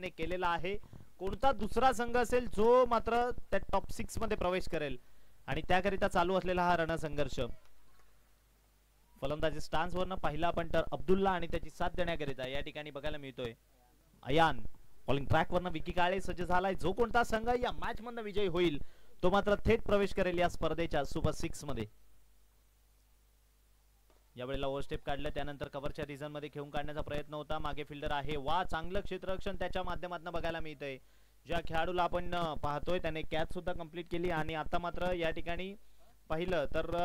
केलेला आहे. कोणता दुसरा संघ असेल जो मात्र त्या टॉप 6 मध्ये प्रवेश करेल आणि त्याकरिता चालू असलेला हा रणसंघर्ष. फलंदाजी स्टान्स वरनं पहिला पंटर अब्दुल्ला आणि त्याची साथ देण्याकरिता या ठिकाणी बघायला मिळतोय अयान. बॉलिंग ट्रॅक वरनं विकी काळे सज्ज झालाय. जो कोणता संघ या मॅच मधनं विजयी होईल तो मात्र थेट प्रवेश करेल या स्पर्धेच्या सुपर 6 मध्ये. यावेळेला ओव्हरस्टेप काढलं त्यानंतर कव्हरच्या रिझन मध्ये खेळून काढण्याचा प्रयत्न होता. मागे फिल्डर आहे. वा चांगलं क्षेत्ररक्षण त्याच्या माध्यमातून बघायला मिळतंय. ज्या खेळाडूला आपण पाहतोय त्याने कॅच सुद्धा कंप्लीट केली आणि आता मात्र या ठिकाणी पाहिलं तर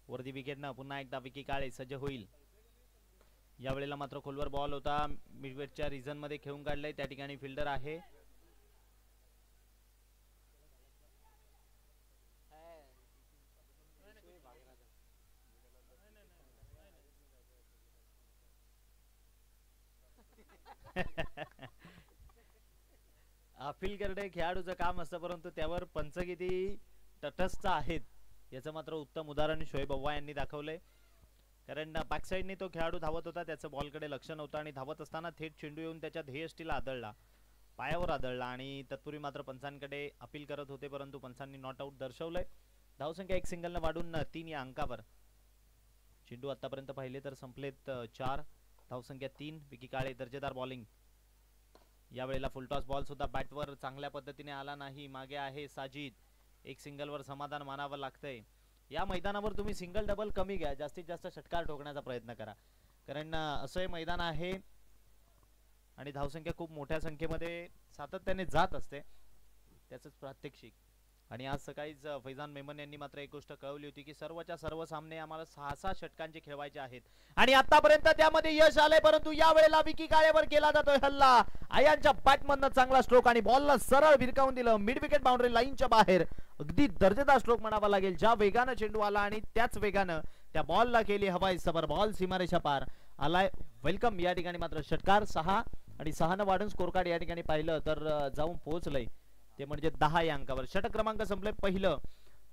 वरती विकेटनं पुन्हा एकदा विकी काळे सज्ज होईल. यावेळेला मात्र खोलवर बॉल होता. मिडवेटच्या रिझन मध्ये खेळून काढलंय. त्या ठिकाणी फिल्डर आहे. अपील करणे खेळाडूचं काम असतं परंतु त्यावर पंच किती तटस्थ आहेत याचं मात्र उत्तम उदाहरण शोएब अव्वा यांनी दाखवलंय. कारण बॅकसाइडने तो खेळाडू धावत होता. त्याचं बॉलकडे लक्ष नव्हतं आणि धावत असताना थेट चेंडू येऊन त्याच्या ध्येयष्टीला आदळला, पायावर आदळला आणि तत्पूर्वी मात्र पंचांकडे अपील करत होते परंतु पंचांनी नॉट आउट दर्शवलंय. धावसंख्या 1 सिंगलने वाढून 3 या अंकावर. चेंडू आतापर्यंत पाहिले तर संपलेत 4. धावसंख्या 3. विकी काळे दर्जेदार बॉलिंग. यावेळेला फुलटॉस बॉल सुद्धा बॅटवर चांगल्या पद्धतीने आला नाही. मागे आहे साजिद. 1 सिंगलवर समाधान मानावं लागतंय. या मैदानावर तुम्ही सिंगल डबल कमी घ्या, जास्तीत जास्त षटकार ठोकण्याचा प्रयत्न करा कारण असं मैदान आहे आणि धावसंख्या खूप मोठ्या संख्येमध्ये सातत्याने जात असते त्याचंच प्रात्यक्षिक. आणि आज सकाळीच फैजान मेमन यांनी मात्र एक गोष्ट कळवली होती की सर्वच्या सर्व सामने आम्हाला 6-6 षटकांचे खेळवायचे आहेत आणि आतापर्यंत त्यामध्ये यश आले परंतु यावेळेला विकी काळेवर केला जातोय हल्ला. आयांच्या बॅटमधनं चांगला स्ट्रोक आणि बॉलला सरळ भिरकावून दिलं मिड विकेट बाउंड्री लाईनच्या बाहेर. अगदी दर्जेदार स्ट्रोक म्हणावा लागेल. ज्या वेगानं चेंडू आला आणि त्याच वेगानं त्या बॉलला केली हवाई सबर. बॉल सीमारेषा पार आलाय. वेलकम. या ठिकाणी मात्र षटकार 6 आणि 6 न वाढून स्कोर कार्ड या ठिकाणी पाहिलं तर जाऊन पोहोचलंय ते म्हणजे 10 या अंकावर. षटक क्रमांक संपले पहिलं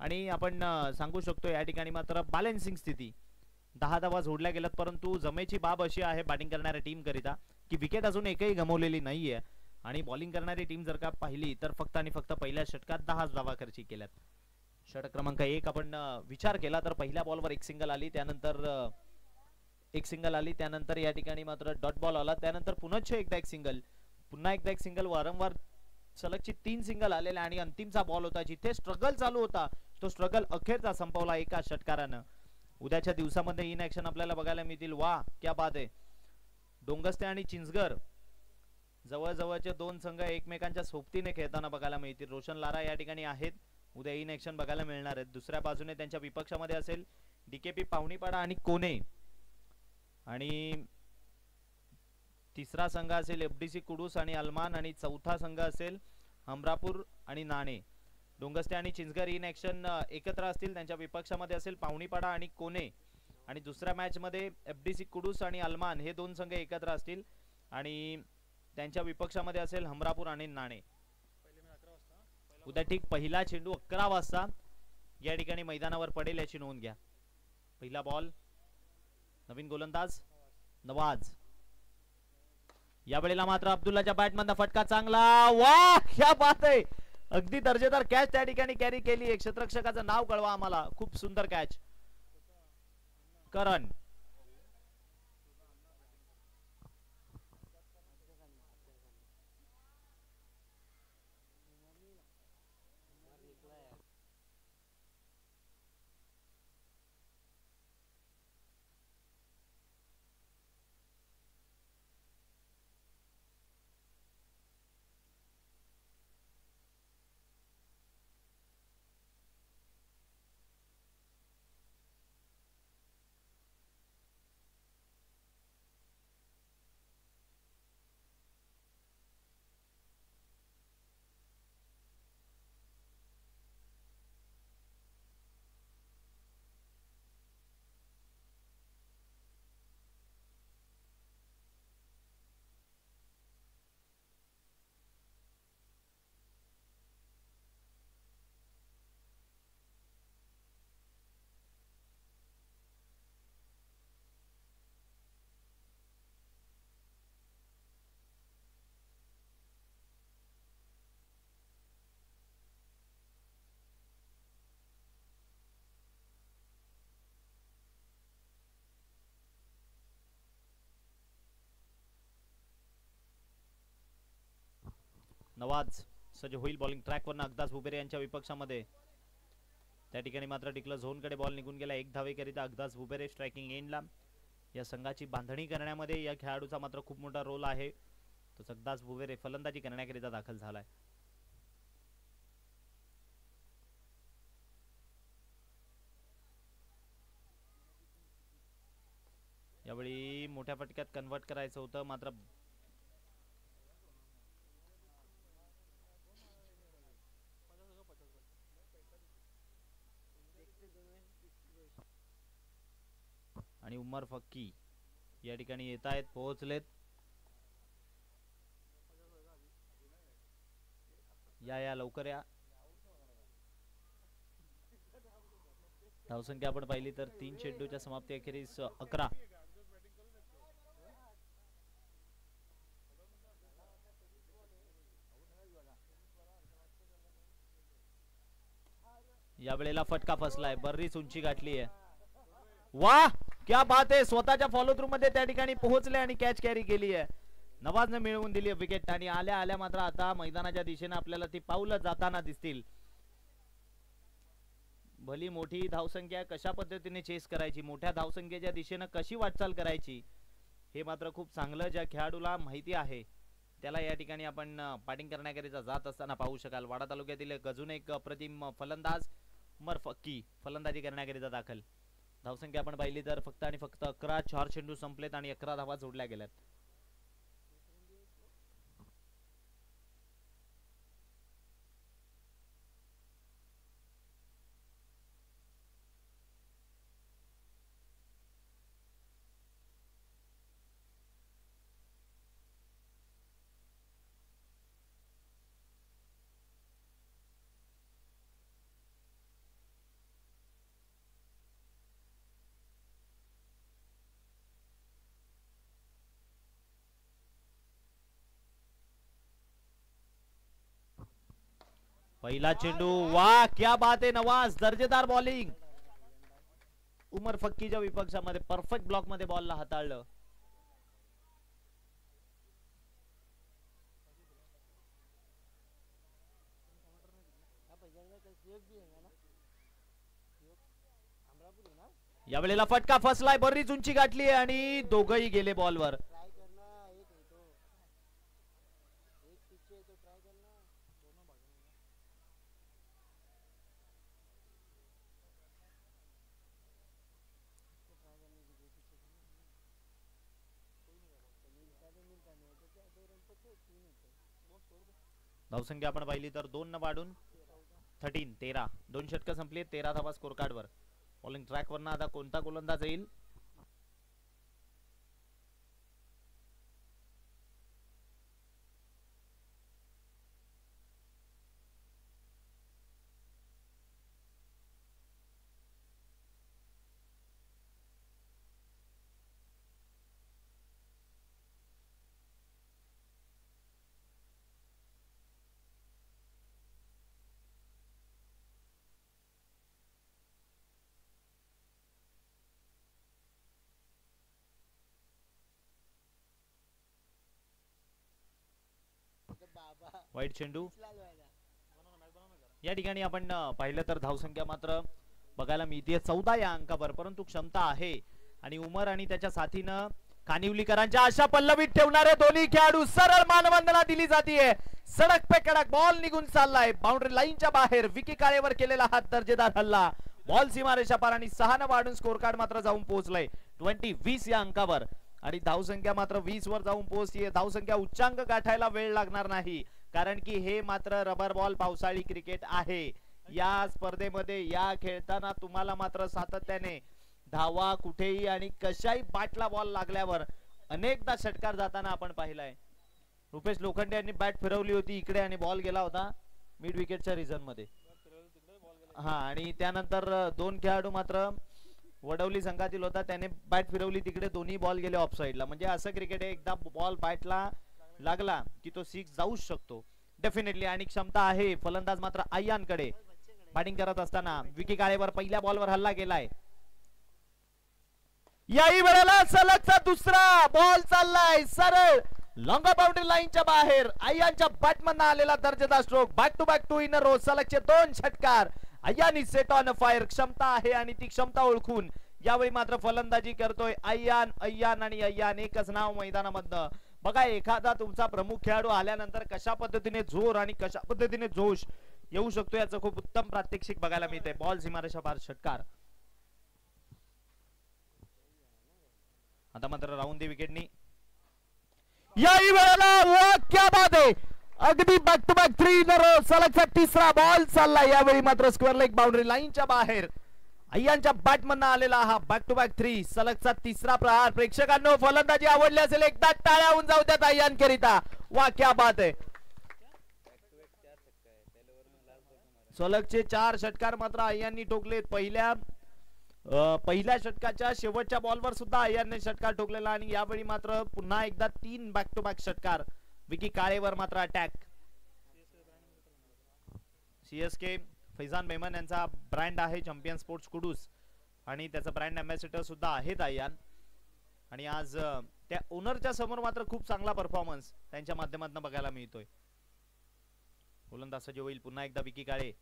आणि आपण सांगू शकतो या ठिकाणी मात्र बॅलन्सिंग स्थिती. 10 धावा जोडल्या गेल्यात परंतु जमेची बाब अशी आहे बॅटिंग करणाऱ्या टीम करिता की विकेट अजून एकही गमावलेली नाहीये आणि बॉलिंग करणारी टीम जर का पाहिली तर फक्त आणि फक्त पहिल्या षटकात 10 धावा खर्ची केल्यात. षटक क्रमांक 1 आपण विचार केला तर पहिल्या बॉलवर 1 सिंगल आली, त्यानंतर 1 सिंगल आली, त्यानंतर या ठिकाणी मात्र डॉट बॉल आला, त्यानंतर पुन्हा एकदा 1 सिंगल, पुन्हा एकदा 1 सिंगल, वारंवार सलगची 3 सिंगल आलेले आणि अंतिमचा बॉल होता जिथे स्ट्रगल चालू होता तो स्ट्रगल अखेरचा संपवला एका षटकारानं. उद्याच्या दिवसामध्ये इन ऍक्शन आपल्याला बघायला मिळतील. वा क्या बात आहे. डोंगस्ते आणि चिंचगर जवळजवळचे 2 संघ एकमेकांच्या सोबतीने खेळताना बघायला मिळतील. रोशन लारा या ठिकाणी आहेत. उद्या इन ऍक्शन बघायला मिळणार आहेत. दुसऱ्या बाजूने त्यांच्या विपक्षामध्ये असेल डीकेपी पाहुणीपाडा आणि कोणे आणि तिसरा संघ असेल एफडीसी कुडूस आणि अलमान आणि चौथा संघ असेल हमरापूर आणि नाणे. डोंगस्ते आणि चिंचगर इन ऍक्शन एकत्र असतील. त्यांच्या विपक्षामध्ये असेल पाहुणीपाडा आणि कोणे आणि दुसऱ्या मॅच मध्ये एफडीसी कुडूस आणि अलमान हे 2 संघ एकत्र असतील आणि त्यांच्या विपक्षामध्ये असेल हमरापूर आणि नाणे. उद्या ठीक पहिला चेंडू 11 वाजता या ठिकाणी मैदानावर पडेल याची नोंद घ्या. पहिला बॉल नवीन गोलंदाज नवाज. यावेळेला मात्र अब्दुल्लाच्या बॅटमधला फटका चांगला. वाह क्या बात आहे. अगदी दर्जेदार कॅच त्या ठिकाणी कॅरी केली. एक क्षेत्ररक्षकाचं नाव कळवा आम्हाला. खूप सुंदर कॅच. करण नवाज सज्ज होईल बॉलिंग ट्रॅकवरनं अगदास बुबेरे यांच्या विपक्षामध्ये. त्या ठिकाणी मात्र टिकलं झोनकडे बॉल निघून गेला. एक धावेकरिता अगदास बुबेरे स्ट्रायकिंग एंडला. या संघाची बांधणी करण्यामध्ये या खेळाडूचा मात्र खूप मोठा रोल आहे. तो अगदास बुबेरे फलंदाजी करण्याकरिता दाखल झालाय. यावेळी मोठ्या फटक्यात कन्वर्ट करायचं होतं मात्र आणि उमर फक्की या ठिकाणी येत आहेत, पोहोचलेत. या लवकर या. धावसंख्या आपण पाहिली तर 3 चेंडूच्या समाप्ती अखेरीस 11. या वेळेला फटका फसलाय, बरीच उंची गाठली आहे. वाह क्या बात आहे. स्वतःच्या फॉलो थ्रू मध्ये त्या ठिकाणी पोहोचले आणि कॅच कॅरी केली आहे. नवाजने मिळवून दिली विकेट आणि आल्या आल्या मात्र आता मैदानाच्या दिशेने आपल्याला ती पाऊलं जाताना दिसतील. भली मोठी धावसंख्या कशा पद्धतीने चेस करायची, मोठ्या धावसंख्येच्या दिशेने कशी वाटचाल करायची, हे मात्र खूप चांगलं ज्या खेळाडूला माहिती आहे त्याला या ठिकाणी आपण बॅटिंग करण्याकरिता जात असताना पाहू शकाल. वाडा तालुक्यातील अजून एक अप्रतिम फलंदाज उमर फक्की फलंदाजी करण्याकरिता दाखल. धावसंख्या आपण पाहिली तर फक्त आणि फक्त 11. 4 चेंडू संपलेत आणि 11 धावा जोडल्या गेल्यात. पहिला चेंडू, वाह क्या बात आहे. नवाज दर्जेदार बॉलिंग. उमर फक्कीच्या विपक्षामध्ये परफेक्ट ब्लॉक मध्ये बॉलला हाताळलं. यावेळेला फटका फसलाय, बरीच उंची गाठली आहे आणि दोघही गेले बॉलवर. धावसंख्या आपण पाहिली तर 2 न वाढून 13. 2 षटकं संपली, 13 धावा स्कोर कार्ड वर. बॉलिंग ट्रॅक वरनं आता कोणता गोलंदाज येईल. वाईट चेंडू. या ठिकाणी आपण पाहिलं तर धावसंख्या मात्र बघायला मिळते 14 या अंकावर, परंतु क्षमता आहे आणि उमर आणि त्याच्या साथीनं कानिवलीकरांच्या आशा पल्लवीत ठेवणारे दोन्ही खेळाडू सरळ मानवंदना दिली जातीये. सडक पे कडक बॉल निघून चाललाय बाउंड्री लाईनच्या बाहेर. विकी काळेवर केलेला हा दर्जेदार हल्ला बॉल सीमारेषा पार आणि 6 न वाढून स्कोर कार्ड मात्र जाऊन पोहोचलाय 20-20 या अंकावर आणि धावसंख्या मात्र 20 वर जाऊन पोहोचतीये. धावसंख्या उच्चांक गाठायला वेळ लागणार नाही, कारण की हे मात्र रबर बॉल पावसाळी क्रिकेट आहे. या स्पर्धेमध्ये या खेळताना तुम्हाला मात्र सातत्याने धावा कुठेही आणि कशाही बाटला बॉल लागल्यावर अनेकदा षटकार जाताना आपण पाहिलाय. रुपेश लोखंडे यांनी बॅट फिरवली होती इकडे आणि बॉल गेला होता मिड विकेटच्या रिझन मध्ये. हा आणि त्यानंतर 2 खेळाडू मात्र वडवली संघातील होता, त्याने बॅट फिरवली तिकडे, दोन्ही बॉल गेले ऑफ साइडला. म्हणजे असं क्रिकेट आहे, एकदा बॉल बॅटला लागला की तो 6 जाऊ शकतो डेफिनेटली. आणि क्षमता आहे फलंदाज मात्र आय्यांकडे. बॅटिंग करत असताना विकी काळेवर पहिल्या बॉलवर हल्ला गेलाय. याही वेळेला सलगचा दुसरा बॉल चाललाय सरळ लॉंगर बाउंड्री लाईनच्या बाहेर अय्यांच्या बॅटमधनं आलेला दर्जेदार stroke. Back to back 2 in a row. सलगचे 2 षटकार. अय्यानी सेट ऑन फायर. क्षमता आहे आणि ती क्षमता ओळखून यावेळी मात्र फलंदाजी करतोय अय्यान. अय्यान आणि अय्यान एकच नाव मैदानामधनं. बघा एखादा तुमचा प्रमुख खेळाडू आल्यानंतर कशा पद्धतीने जोर आणि कशा पद्धतीने जोश येऊ शकतो याचं खूप उत्तम प्रात्यक्षिक बघायला मिळते. बॉल सीमारेषा पार षटकार. आता मात्र राहून दे विकेटनी. याही वेळेला क्या बात आहे. अगदी back to back 3 in a row. सलगचा तिसरा बॉल चालला. यावेळी मात्र स्क्वेअर लेग बाउंड्री लाईनच्या बाहेर अय्यांच्या बॅटमधनं आलेला हा बॅक टू बॅक 3 सलगचा तिसरा प्रहार. प्रेक्षकांनो फलंदाजी आवडली असेल एकदा टाळ्या होऊन जाऊ द्यात अय्यांकरिता. वा क्या बात आहे. सलगचे 4 षटकार मात्र अय्यांनी ठोकलेत. पहिल्या षटकाच्या शेवटच्या बॉलवर सुद्धा अय्यांनी षटकार ठोकलेला आणि यावेळी मात्र पुन्हा एकदा 3 बॅक टू बॅक षटकार. विकी काळेवर मात्र अटॅक. सीएसके फैजान मेमन यांचा ब्रँड आहे चॅम्पियन स्पोर्ट्स कुडूस आणि त्याचा ब्रँड अँबॅसेडर सुद्धा आहेत अय्यान. आणि आज त्या ओनरच्या समोर मात्र खूप चांगला परफॉर्मन्स त्यांच्या माध्यमातून बघायला मिळतोय. गोलंदाज होईल पुन्हा एकदा विकी काळे.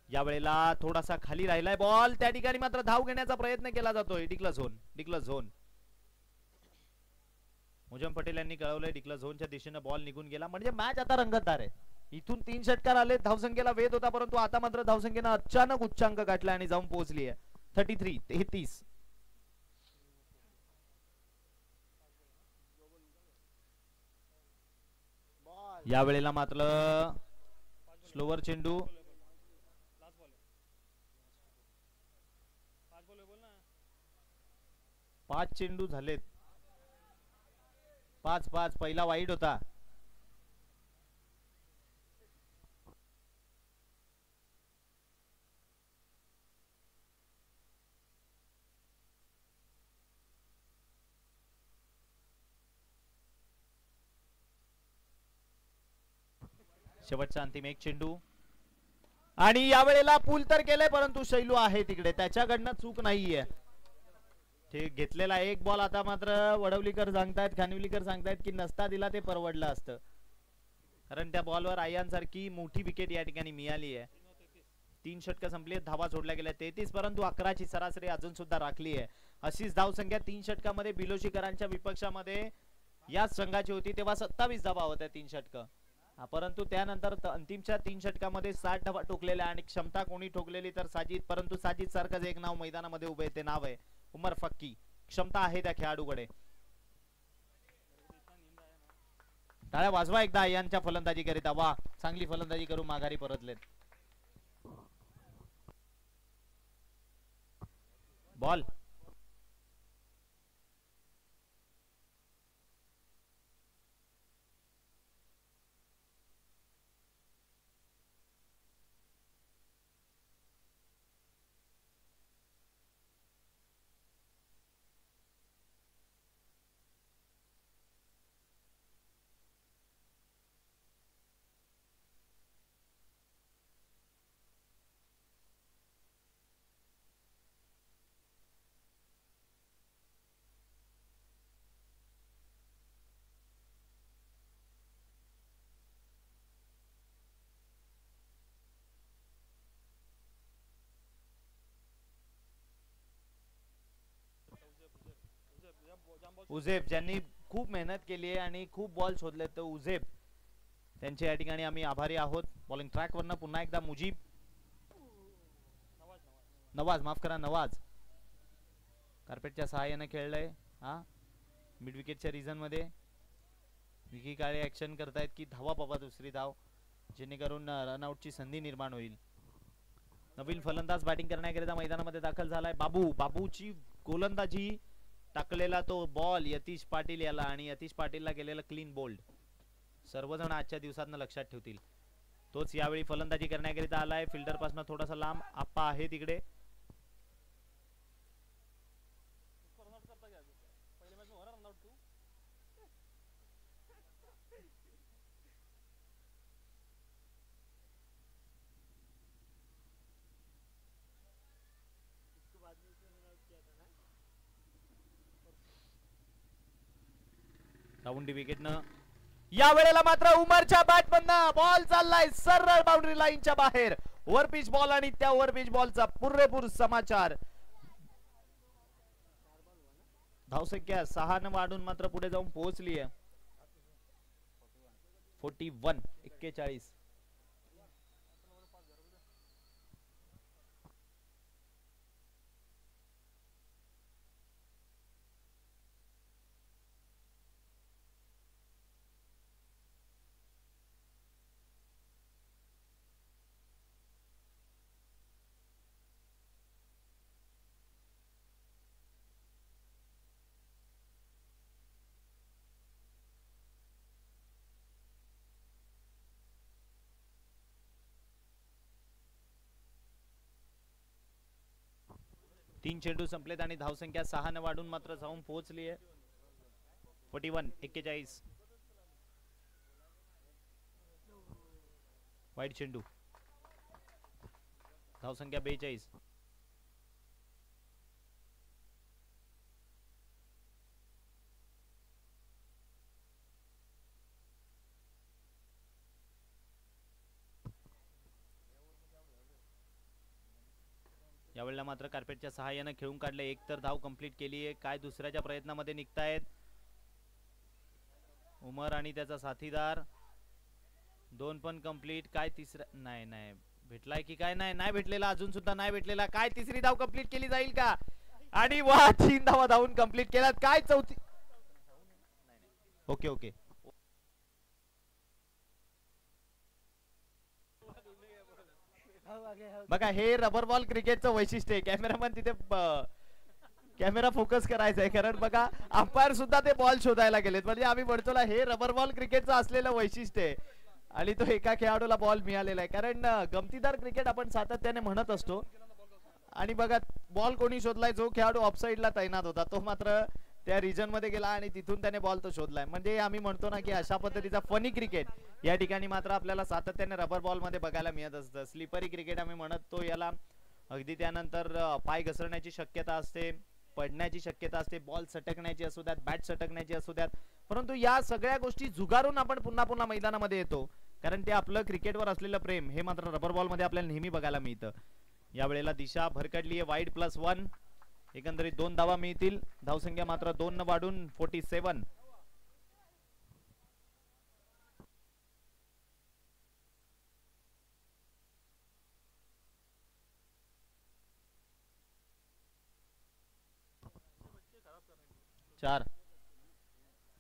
यावेळेला थोडासा खाली राहिलाय बॉल. त्या ठिकाणी मात्र धाव घेण्याचा प्रयत्न केला जातोय. Declare zone. मुजम पटेल यांनी कळवलंय डिक्लर झोनच्या दिशेने बॉल निघून गेला म्हणजे मॅच आता रंगतदार आहे. इथून 3 षटकार आले. धावसंख्येला वेध होता परंतु आता मात्र धावसंख्येनं अचानक उच्चांक गाठला आणि जाऊन पोहोचली आहे 33. यावेळेला मात्र स्लोवर चेंडू. 5 चेंडू झालेत. 5 पहिला वाईड होता. शेवटचा अंतिम 1 चेंडू आणि यावेळेला पूल तर केलंय परंतु शैलू आहे तिकडे. त्याच्याकडनं चूक नाहीये. ठीक घेतलेला 1 बॉल. आता मात्र वडवलीकर सांगतायत खानविलीकर सांगतायत की नसता दिला ते परवडलं असतं कारण त्या बॉलवर अय्यांसारखी मोठी विकेट या ठिकाणी मिळाली आहे. 3 षटक संपली. धावा सोडल्या गेल्या 33 परंतु 11ची सरासरी अजून सुद्धा राखली आहे. अशीच धावसंख्या 3 षटकामध्ये बिलोशीकरांच्या विपक्षामध्ये याच संघाची होती तेव्हा 27 धावा होत्या 3 षटक. परंतु त्यानंतर अंतिमच्या 3 षटकामध्ये 60 धावा ठोकलेल्या आणि क्षमता कोणी ठोकलेली तर साजिद. परंतु साजिद सारखंच एक नाव मैदानामध्ये उभे ते नाव आहे उमर फक्की. क्षमता आहे त्या खेळाडूकडे. टाळ्या वाजवा एकदा अय्यांच्या फलंदाजी करिता. वा चांगली फलंदाजी करून माघारी परतलेत. बॉल उझेब ज्यांनी खूप मेहनत केली आहे आणि खूप बॉल शोधले तर उझेब त्यांचे या ठिकाणी आम्ही आभारी आहोत. बॉलिंग ट्रॅक वरनं पुन्हा एकदा मुजीब नवाज माफ करा नवाज कार्पेटच्या सहाय्याने खेळलंय. हा मिड विकेटच्या रिझन मध्ये विकी काळे ऍक्शन करतायत की धावा बाबा दुसरी धाव जेणेकरून रनआउटची संधी निर्माण होईल. नवीन फलंदाज बॅटिंग करण्याकरिता मैदानामध्ये दाखल झालाय. बाबूची गोलंदाजी टाकलेला तो बॉल यतीश पाटील याला आणि यतीश पाटीलला गेलेला क्लीन बोल्ड सर्वजण आजच्या दिवसात लक्षात ठेवतील. तोच यावेळी फलंदाजी करण्याकरिता आलाय. फिल्डर पासून थोडासा लांब आप्पा आहे तिकडे. राऊंडी विकेटनं या वेळेला मात्र उमरच्या बॅट मधनं बॉल चाललाय सरळ बाउंड्री लाईनच्या बाहेर. ओव्हरपिच बॉल आणि त्या ओव्हरपिच बॉलचा पुरेपूर समाचार. धावसंख्या 6 न वाढून मात्र पुढे जाऊन पोहोचली आहे. 41-41. तीन चेंडू संपलेत आणि धावसंख्या 6 न वाढून मात्र जाऊन पोहोचली आहे. 41-41. वाईट चेंडू. धावसंख्या 42. यावेळेला मात्र कार्पेटच्या सहाय्याने खेळून काढले. एक तर धाव कंप्लीट केली आहे. काय दुसऱ्याच्या प्रयत्नामध्ये निघतायत उमर आणि त्याचा साथीदार. दोन पण कंप्लीट. काय तिसरा नाही नाही भेटलाय की काय. नाही भेटलेला. अजून सुद्धा नाही भेटलेला. काय तिसरी धाव कंप्लीट केली जाईल का. आणि वा 3 धावा धावून कंप्लीट केल्यात. काय चौथी. Okay okay. बघा हे रबर बॉल क्रिकेटचं वैशिष्ट्य आहे. कॅमेरामन तिथे कॅमेरा फोकस करायचा आहे. कारण बघा अंपायर सुद्धा ते बॉल शोधायला गेलेत. म्हणजे आम्ही म्हणतो ना हे रबर बॉल क्रिकेटचं असलेलं वैशिष्ट्य आहे. आणि तो एका खेळाडूला बॉल मिळालेला आहे. कारण गमतीदार क्रिकेट आपण सातत्याने म्हणत असतो. आणि बघा बॉल कोणी शोधलाय. जो खेळाडू ऑफसाईडला तैनात होता तो मात्र त्या रिजन मध्ये गेला आणि तिथून त्याने बॉल तो शोधलाय. म्हणजे आम्ही म्हणतो ना की अशा पद्धतीचा फनी क्रिकेट या ठिकाणी मात्र आपल्याला सातत्याने रबर बॉल मध्ये बघायला मिळत असतं. स्लिपरी क्रिकेट आम्ही म्हणतो याला. अगदी त्यानंतर पाय घसरण्याची शक्यता असते, पडण्याची शक्यता असते, बॉल सटकण्याची असू द्यात, बॅट सटकण्याची असू द्यात. परंतु या सगळ्या गोष्टी झुगारून आपण पुन्हा पुन्हा मैदानामध्ये येतो. कारण ते आपलं क्रिकेटवर असलेलं प्रेम हे मात्र रबर बॉल मध्ये आपल्याला नेहमी बघायला मिळतं. या वेळेला दिशा भरकटली आहे. वाईड +1. एकंदरीत 2 धावा मिळतील. धावसंख्या मात्र 2 न वाढून 47. चार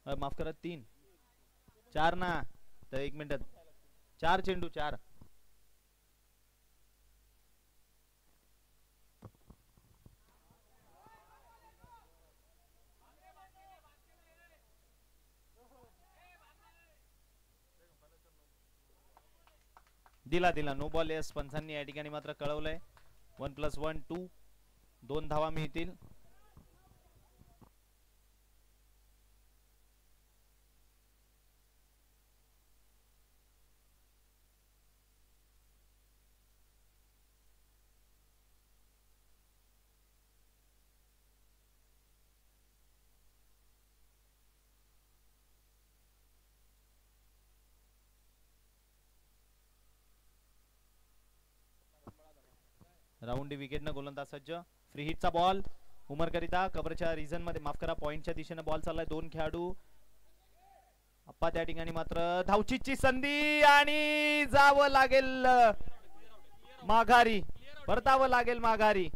माफ करा 3 4 ना. तर 1 मिनिट. 4 चेंडू 4. दिला नो बॉल. एस पंचांनी या ठिकाणी मात्र कळवलंय. 1 +1 2. 2 धावा मिळतील. राऊंडी विकेटनं गोलंदाज सज्ज. फ्री हिटचा बॉल उमर करिता. कव्हरच्या रिजन मध्ये माफ करा पॉइंटच्या दिशेने बॉल चाललाय. 2 खेळाडू. अप्पा त्या ठिकाणी मात्र धावचीची संधी आणि जावं लागेल माघारी. परतावं लागेल माघारी.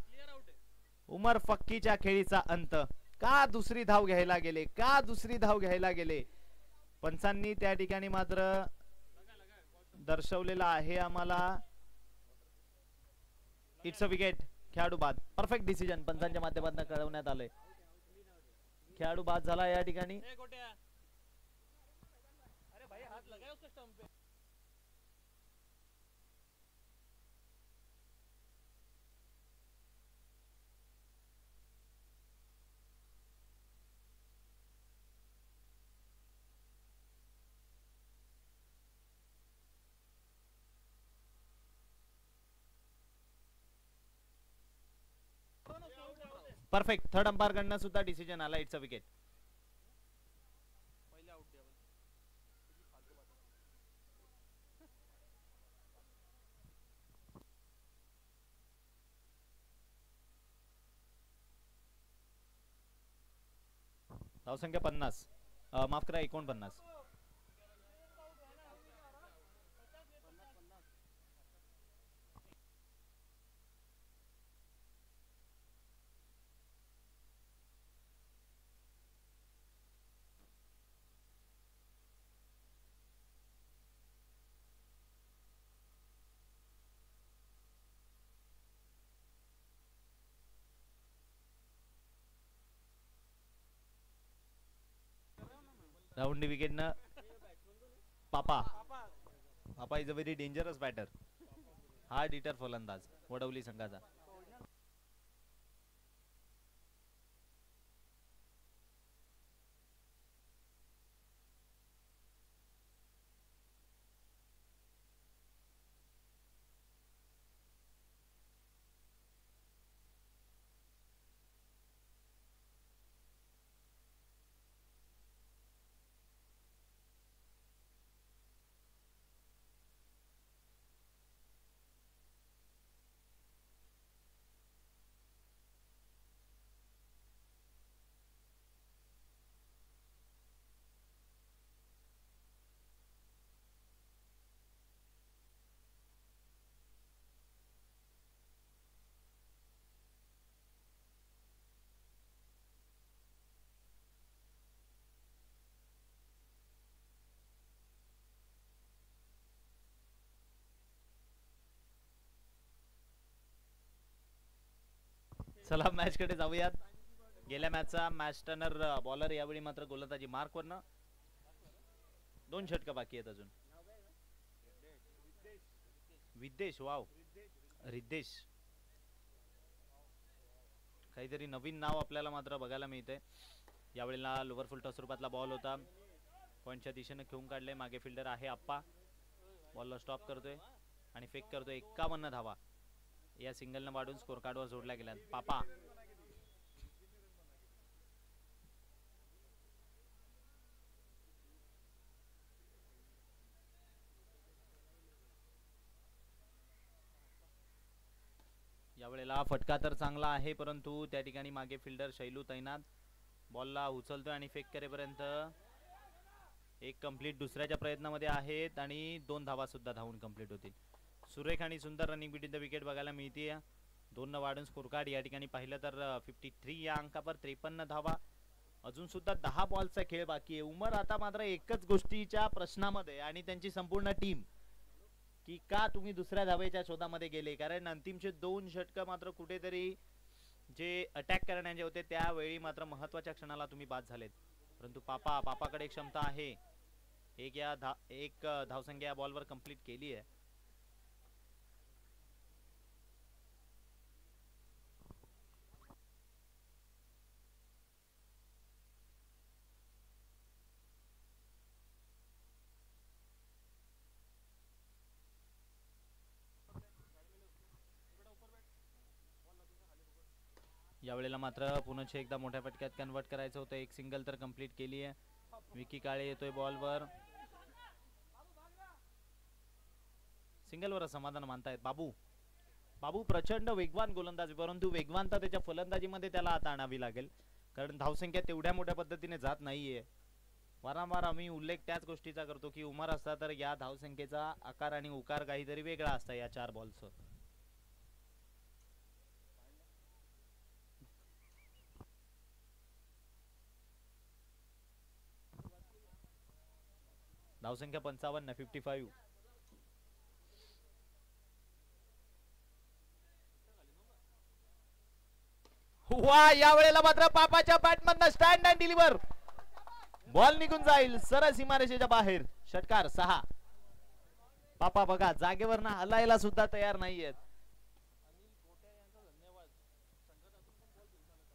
उमर फक्कीच्या खेळीचा अंत. का दुसरी धाव घ्यायला गेले. पंचांनी त्या ठिकाणी मात्र दर्शवलेला आहे आम्हाला. It's a wicket. खेळाडू बाद. परफेक्ट डिसिजन पंचांच्या माध्यमातून कळवण्यात आलंय. खेळाडू बाद झाला या ठिकाणी. परफेक्ट. थर्ड अंपायर कडनं सुद्धा डिसिजन आला. It's a wicket. धावसंख्या 50, माफ करा 49. राऊंड विकेट न Papa. Papa is a very dangerous batter. Hard hitter फलंदाज वडवली संघाचा. चला मॅच कडे जाऊयात. गेल्या मॅचचा मॅच टर्नर बॉलर यावेळी मात्र गोलंदाजी मार्क वरनं. 2 षटक बाकी आहेत अजून. विद्देश, वाव रिद्देश, काहीतरी नवीन नाव आपल्याला मात्र बघायला मिळते. यावेळेला लोवर फुल टॉस रूपातला बॉल होता. पॉइंटच्या दिशेने खेळून काढले. मागे फिल्डर आहे आप्पा. बॉलला स्टॉप करतोय आणि फेक करतोय. 51 धावा या सिंगलनं वाढून स्कोर कार्डवर जोडल्या गेल्या. पापा यावेळेला फटका तर चांगला आहे, परंतु त्या ठिकाणी मागे फिल्डर शैलू तैनात. बॉलला उचलतोय आणि फेक करेपर्यंत एक कंप्लीट दुसऱ्याच्या प्रयत्नामध्ये आहेत आणि 2 धावा सुद्धा धावून कंप्लीट होतील. सुरेख आणि सुंदर रनिंग बिटवीन द विकेट बघायला मिळते. 2 वाढून स्कोर कार्ड या ठिकाणी पाहिलं तर 53 या अंकावर 53 धावा. अजून सुद्धा 10 बॉलचा खेळ बाकी आहे. उमर आता मात्र एकच गोष्टीच्या प्रश्नामध्ये आणि त्यांची संपूर्ण टीम की का तुम्ही दुसऱ्या धावेच्या शोधामध्ये गेले, कारण अंतिमचे 2 षटक मात्र कुठेतरी जे अटॅक करण्याचे होते त्यावेळी मात्र महत्वाच्या क्षणाला तुम्ही बाद झालेत. परंतु पापाकडे क्षमता आहे. एक धावसंख्या या बॉलवर कंप्लीट केली आहे. यावेळेला मात्र पुन्हा एकदा मोठ्या फटक्यात कन्वर्ट करायचं होतं. एक सिंगल तर कंप्लीट केली आहे. विकी काळे येतोय बॉलवर. सिंगलवर समाधान मानतायत. बाबू प्रचंड वेगवान गोलंदाज, परंतु वेगवानता त्याच्या फलंदाजीमध्ये त्याला आता आणावी लागेल, कारण धावसंख्या तेवढ्या मोठ्या पद्धतीने जात नाहीये. वारंवार आम्ही उल्लेख त्याच गोष्टीचा करतो की उमर असता तर या धावसंख्येचा आकार आणि उकार काहीतरी वेगळा असता या 4 बॉलचं. धावसंख्या 55, 55. वा, या वेळेला मात्र पापाच्या बॅटमधनं स्टँड अँड डिलिव्हर. बॉल निघून जाईल सरळ सीमारेषेच्या बाहेर. षटकार 6. पापा बघा जागेवर ना हलायला सुद्धा तयार नाहीयेत.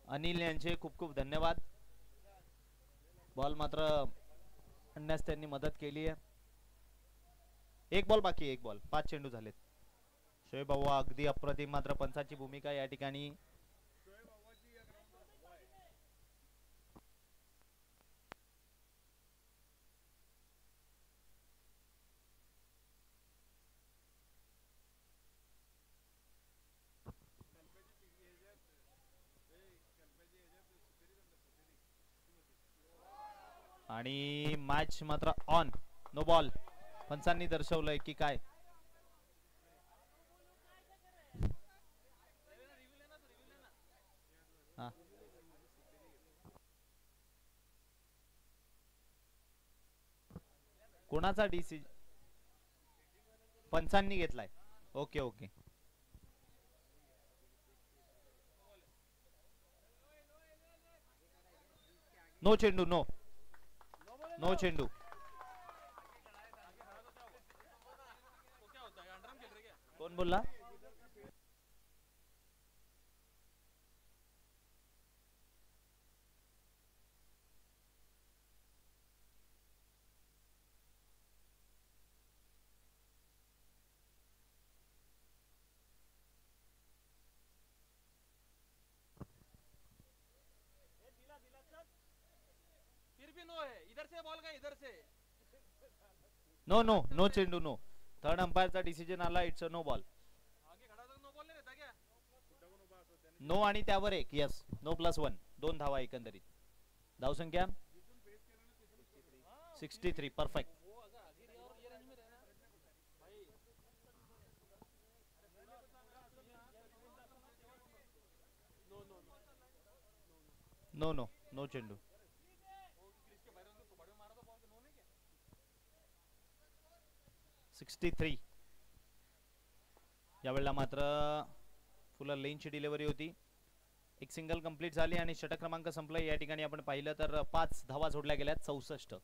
अनिल यांचे खूप खूप धन्यवाद. बॉल मात्र आणण्यास त्यांनी मदत केली आहे. 1 बॉल बाकी, 1 बॉल, 5 चेंडू झालेत. शोएब बाबा अगदी अप्रतिम, मात्र पंचाची भूमिका या ठिकाणी आणि मॅच मात्र ऑन. नो बॉल पंचांनी दर्शवलंय की काय. कोणाचा डिसिजन पंचांनी घेतलाय. Okay okay. नो चेंडू. नो नो चेंडू. कोण बोलला. नो नो नो चेंडू. नो. थर्ड अंपायरचा डिसिजन आला. It's a no ball. No आणि त्यावर एक. यस. नो +1. 2 धावा एकंदरीत. धावसंख्या 63. परफेक्ट. नो नो नो चेंडू. यावेळेला मात्र फुल लेनची डिलिव्हरी होती. एक सिंगल कंप्लीट झाली आणि षटक क्रमांक संपला. या ठिकाणी आपण पाहिलं तर 5 धावा जोडल्या गेल्या. 64.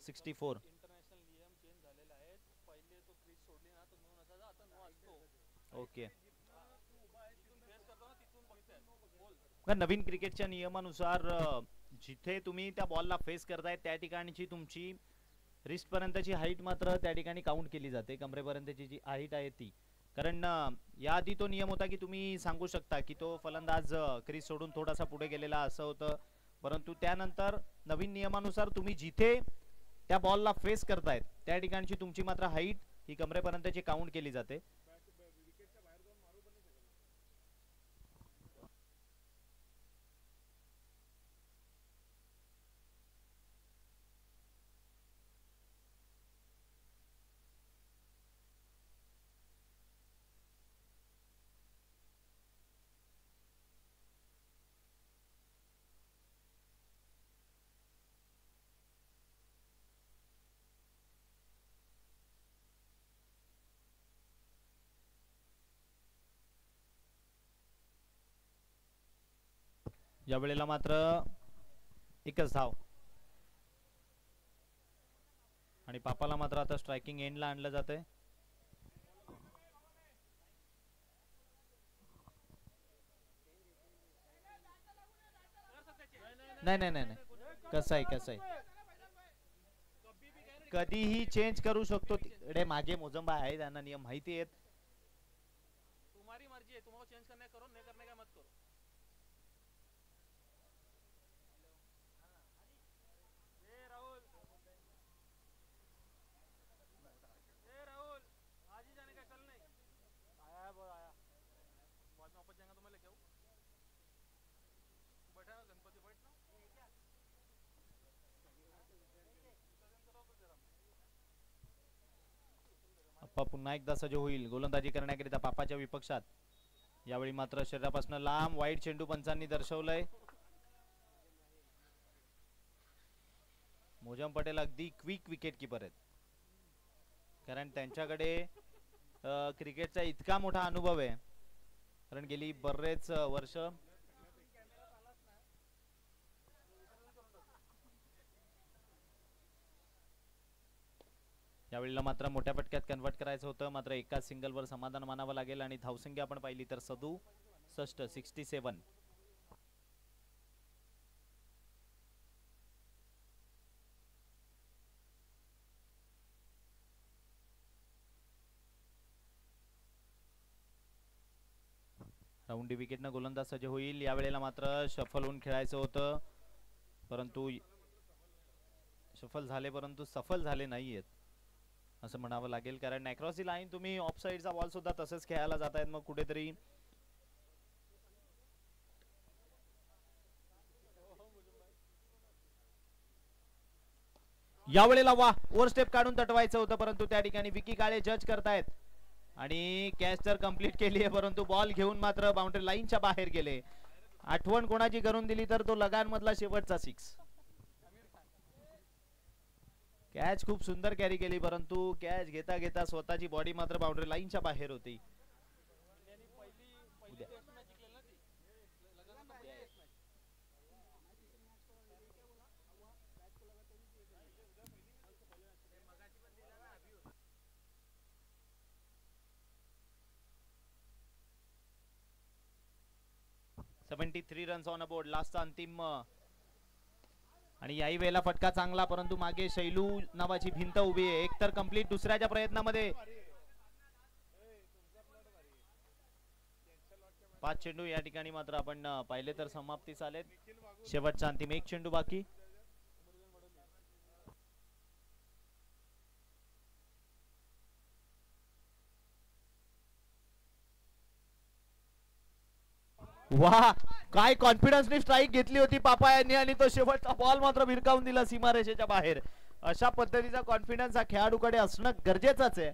64. ओके. नवीन क्रिकेटच्या नियमानुसार जिथे तुम्ही त्या बॉलला फेस करताय त्या ठिकाणची तुमची रिस्ट पर्यंतची हाईट मात्र त्या ठिकाणी काउंट केली जाते. कमरेपर्यंतची जी हाईट आहे ती. कारण याआधी तो नियम होता की तुम्ही सांगू शकता की तो फलंदाज क्रीज सोडून थोडासा पुढे गेलेला असं होतं. परंतु त्यानंतर नवीन नियमानुसार तुम्ही जिथे त्या बॉलला फेस करतायत त्या ठिकाणची तुमची मात्र हाईट ही कमरेपर्यंतची काउंट केली जाते. या वेळेला मात्र एकच धाव आणि पापाला मात्र आता स्ट्रायकिंग एंडला आणलं जातंय. नाही नाही नाही नाही. कसं आहे कधीही चेंज करू शकतो. तिकडे मागे मोजंबा आहे. त्यांना नियम माहिती आहेत. तुम्हारी मर्जी है. तुम्हाला चेंज करने करो नहीं करने का मत करो. पुन्हा एकदा सज्ज होईल गोलंदाजी करण्याकरिता पापाच्या विपक्षात. यावेळी मात्र शरीरापासून लांब वाईट चेंडू पंचांनी दर्शवलंय. मोजम पटेल अगदी क्विक विकेट कीपर आहेत. कारण त्यांच्याकडे क्रिकेटचा इतका मोठा अनुभव आहे. कारण गेली बरेच वर्ष यावेळेला मात्र मोठ्या पटक्यात कन्वर्ट करायचं होतं. मात्र एकाच सिंगलवर समाधान मानावं लागेल आणि धावसंख्या आपण पाहिली तर 67. 67. राऊंडी विकेटनं गोलंदाज सज्ज होईल. यावेळेला मात्र शफल होऊन खेळायचं होतं परंतु सफल झाले परंतु सफल झाले नाहीयेत असं म्हणावं लागेल. कारण अक्रॉस दी लाईन तुम्ही ऑफ साइडचा बॉल सुद्धा तसंच खेळायला जात आहेत. मग कुठेतरी यावेळेला वा ओव्हर स्टेप काढून तटवायचं होतं, परंतु त्या ठिकाणी विकी काळे जज करतायत आणि कॅच तर कंप्लीट केली आहे, परंतु बॉल घेऊन मात्र बाउंड्री लाईनच्या बाहेर गेले. आठवण कोणाची करून दिली तर तो लगान मधला शेवटचा 6. कॅच खूप सुंदर कॅरी केली, परंतु कॅच घेता घेता स्वतःची बॉडी मात्र बाउंड्री लाईनच्या बाहेर होती. $73 रन्स ऑन अ बोर्ड. लास्टचा अंतिम आणि याही वेळेला फटका चांगला, परंतु मागे शैलू नावाची भिंत उभी आहे. एकतर कंप्लीट दुसऱ्याच्या प्रयत्नामध्ये 5 चेंडू या ठिकाणी मात्र आपण पाहिले तर समाप्तीस आलेत. शेवटचा अंतिम 1 चेंडू बाकी. वाह, काय कॉन्फिडन्सने स्ट्राईक घेतली होती पापा यांनी आणि तो शेवटचा बॉल मात्र भिरकावून दिला सीमारेषेच्या बाहेर. अशा पद्धतीचा कॉन्फिडन्स हा खेळाडूकडे असणं गरजेचंच आहे.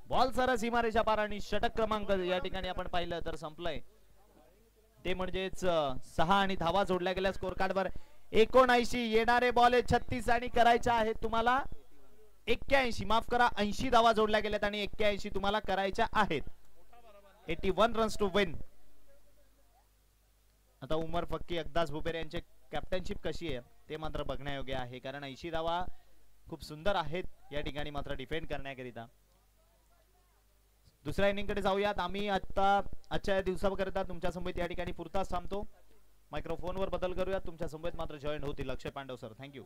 बॉल सरळ सीमारेषा पार आणि षटक क्रमांक या ठिकाणी आपण पाहिलं तर संपलंय. ते म्हणजेच 6 आणि धावा जोडल्या गेल्या स्कोर कार्डवर. 79 येणारे बॉल 36 आणि करायच्या आहेत तुम्हाला 81, माफ करा 80 धावा जोडल्या गेल्यात आणि 81 तुम्हाला करायच्या आहेत. 81 रन्स टू विन. आता उमर फक्की, अब्दास भुपेर यांचे कॅप्टनशिप कशी आहे ते मात्र बघण्यायोग्य आहे, कारण 80 धावा खूप सुंदर आहेत या ठिकाणी मात्र डिफेंड करण्याकरिता. दुसऱ्या इनिंग कडे जाऊयात. आम्ही आता आजच्या दिवसाकरिता तुमच्या समोर या ठिकाणी पुरताच थांबतो. मायक्रोफोनवर बदल करूयात. तुमच्या समोर मात्र जॉईन होतील अक्षय पांडव सर. थँक्यू.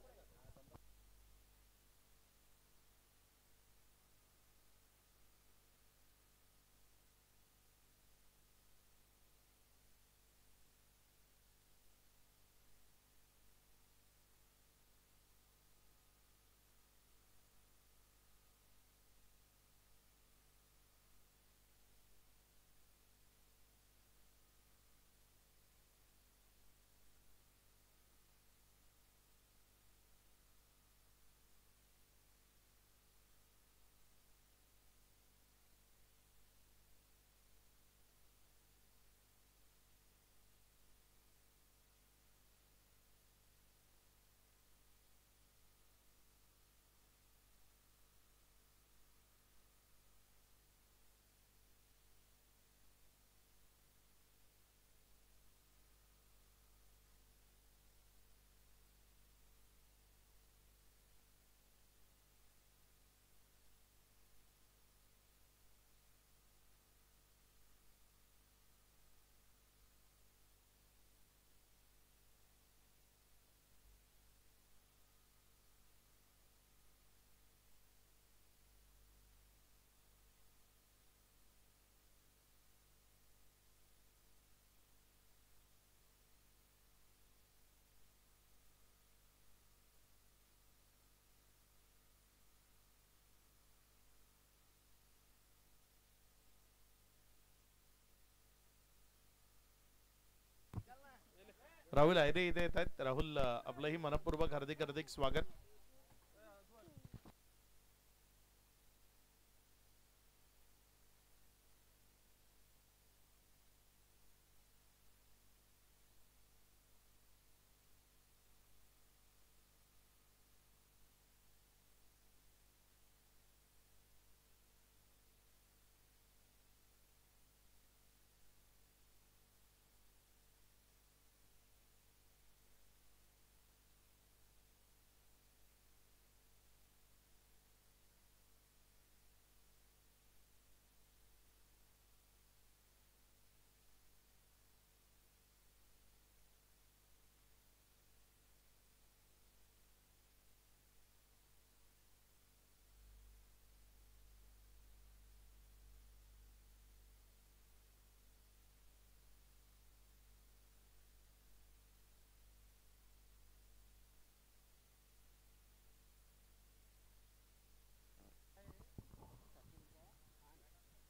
राहुल आयरे इथे येत आहेत. राहुल, आपलंही मनपूर्वक हार्दिक हार्दिक स्वागत.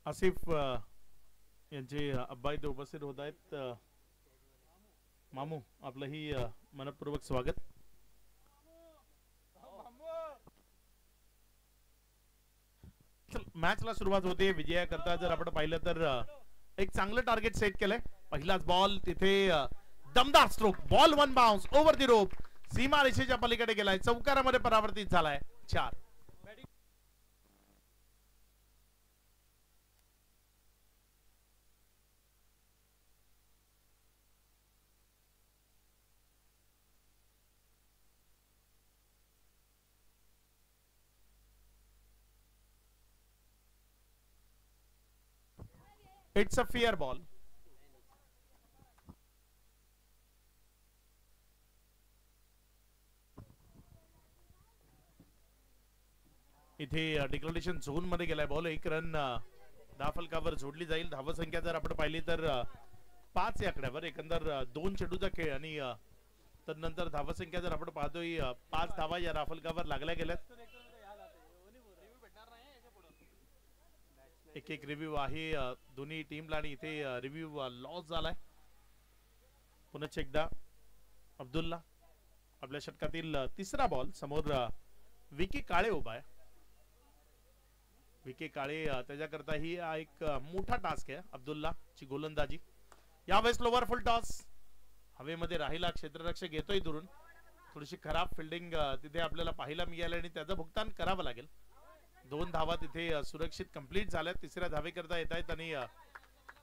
आसिफ यांचे अब्बा इथे उपस्थित होत आहेत. मामू, आपलंही मनपूर्वक स्वागत. मॅचला सुरुवात होते विजयाकरता. जर आपण पाहिलं तर एक चांगलं टार्गेट सेट केलंय. पहिलाच बॉल तिथे दमदार stroke, ball one bounce over the rope, सीमा रेषेच्या पलीकडे गेलाय, चौकारामध्ये परावर्तित झालाय. 4. It's a fair ball. इथे डिक्लेरेशन झोन मध्ये गेलाय बॉल. 1 रन धाफलकावर जोडली जाईल. धावसंख्या जर आपण पाहिली तर 5 या आकड्यावर. एकंदर 2 चेंडूचा खेळ आणि तदनंतर धावसंख्या जर आपण पाहतोय 5 धावा या धाफलकावर लागल्या गेल्यात. एक रिव्ह्यू आहे दोन्ही टीमला आणि इथे रिव्ह्यू लॉस झालाय. पुन्हा एकदा अब्दुल्ला आपल्या षटकातील तिसरा बॉल. समोर विकी काळे उभा आहे. विकी काळे त्याच्याकरता ही एक मोठा टास्क आहे. अब्दुल्ला ची गोलंदाजी. यावेळेस लोवर फुल टॉस हवेमध्ये राहिला. क्षेत्ररक्षक येतोय दुरून. थोडीशी खराब फिल्डिंग तिथे आपल्याला पाहायला मिळाली आणि त्याचं भुगतान करावं लागेल. 2 धावा तिथे सुरक्षित कंप्लीट झाल्या. तिसऱ्या धावेकरता येत आहेत आणि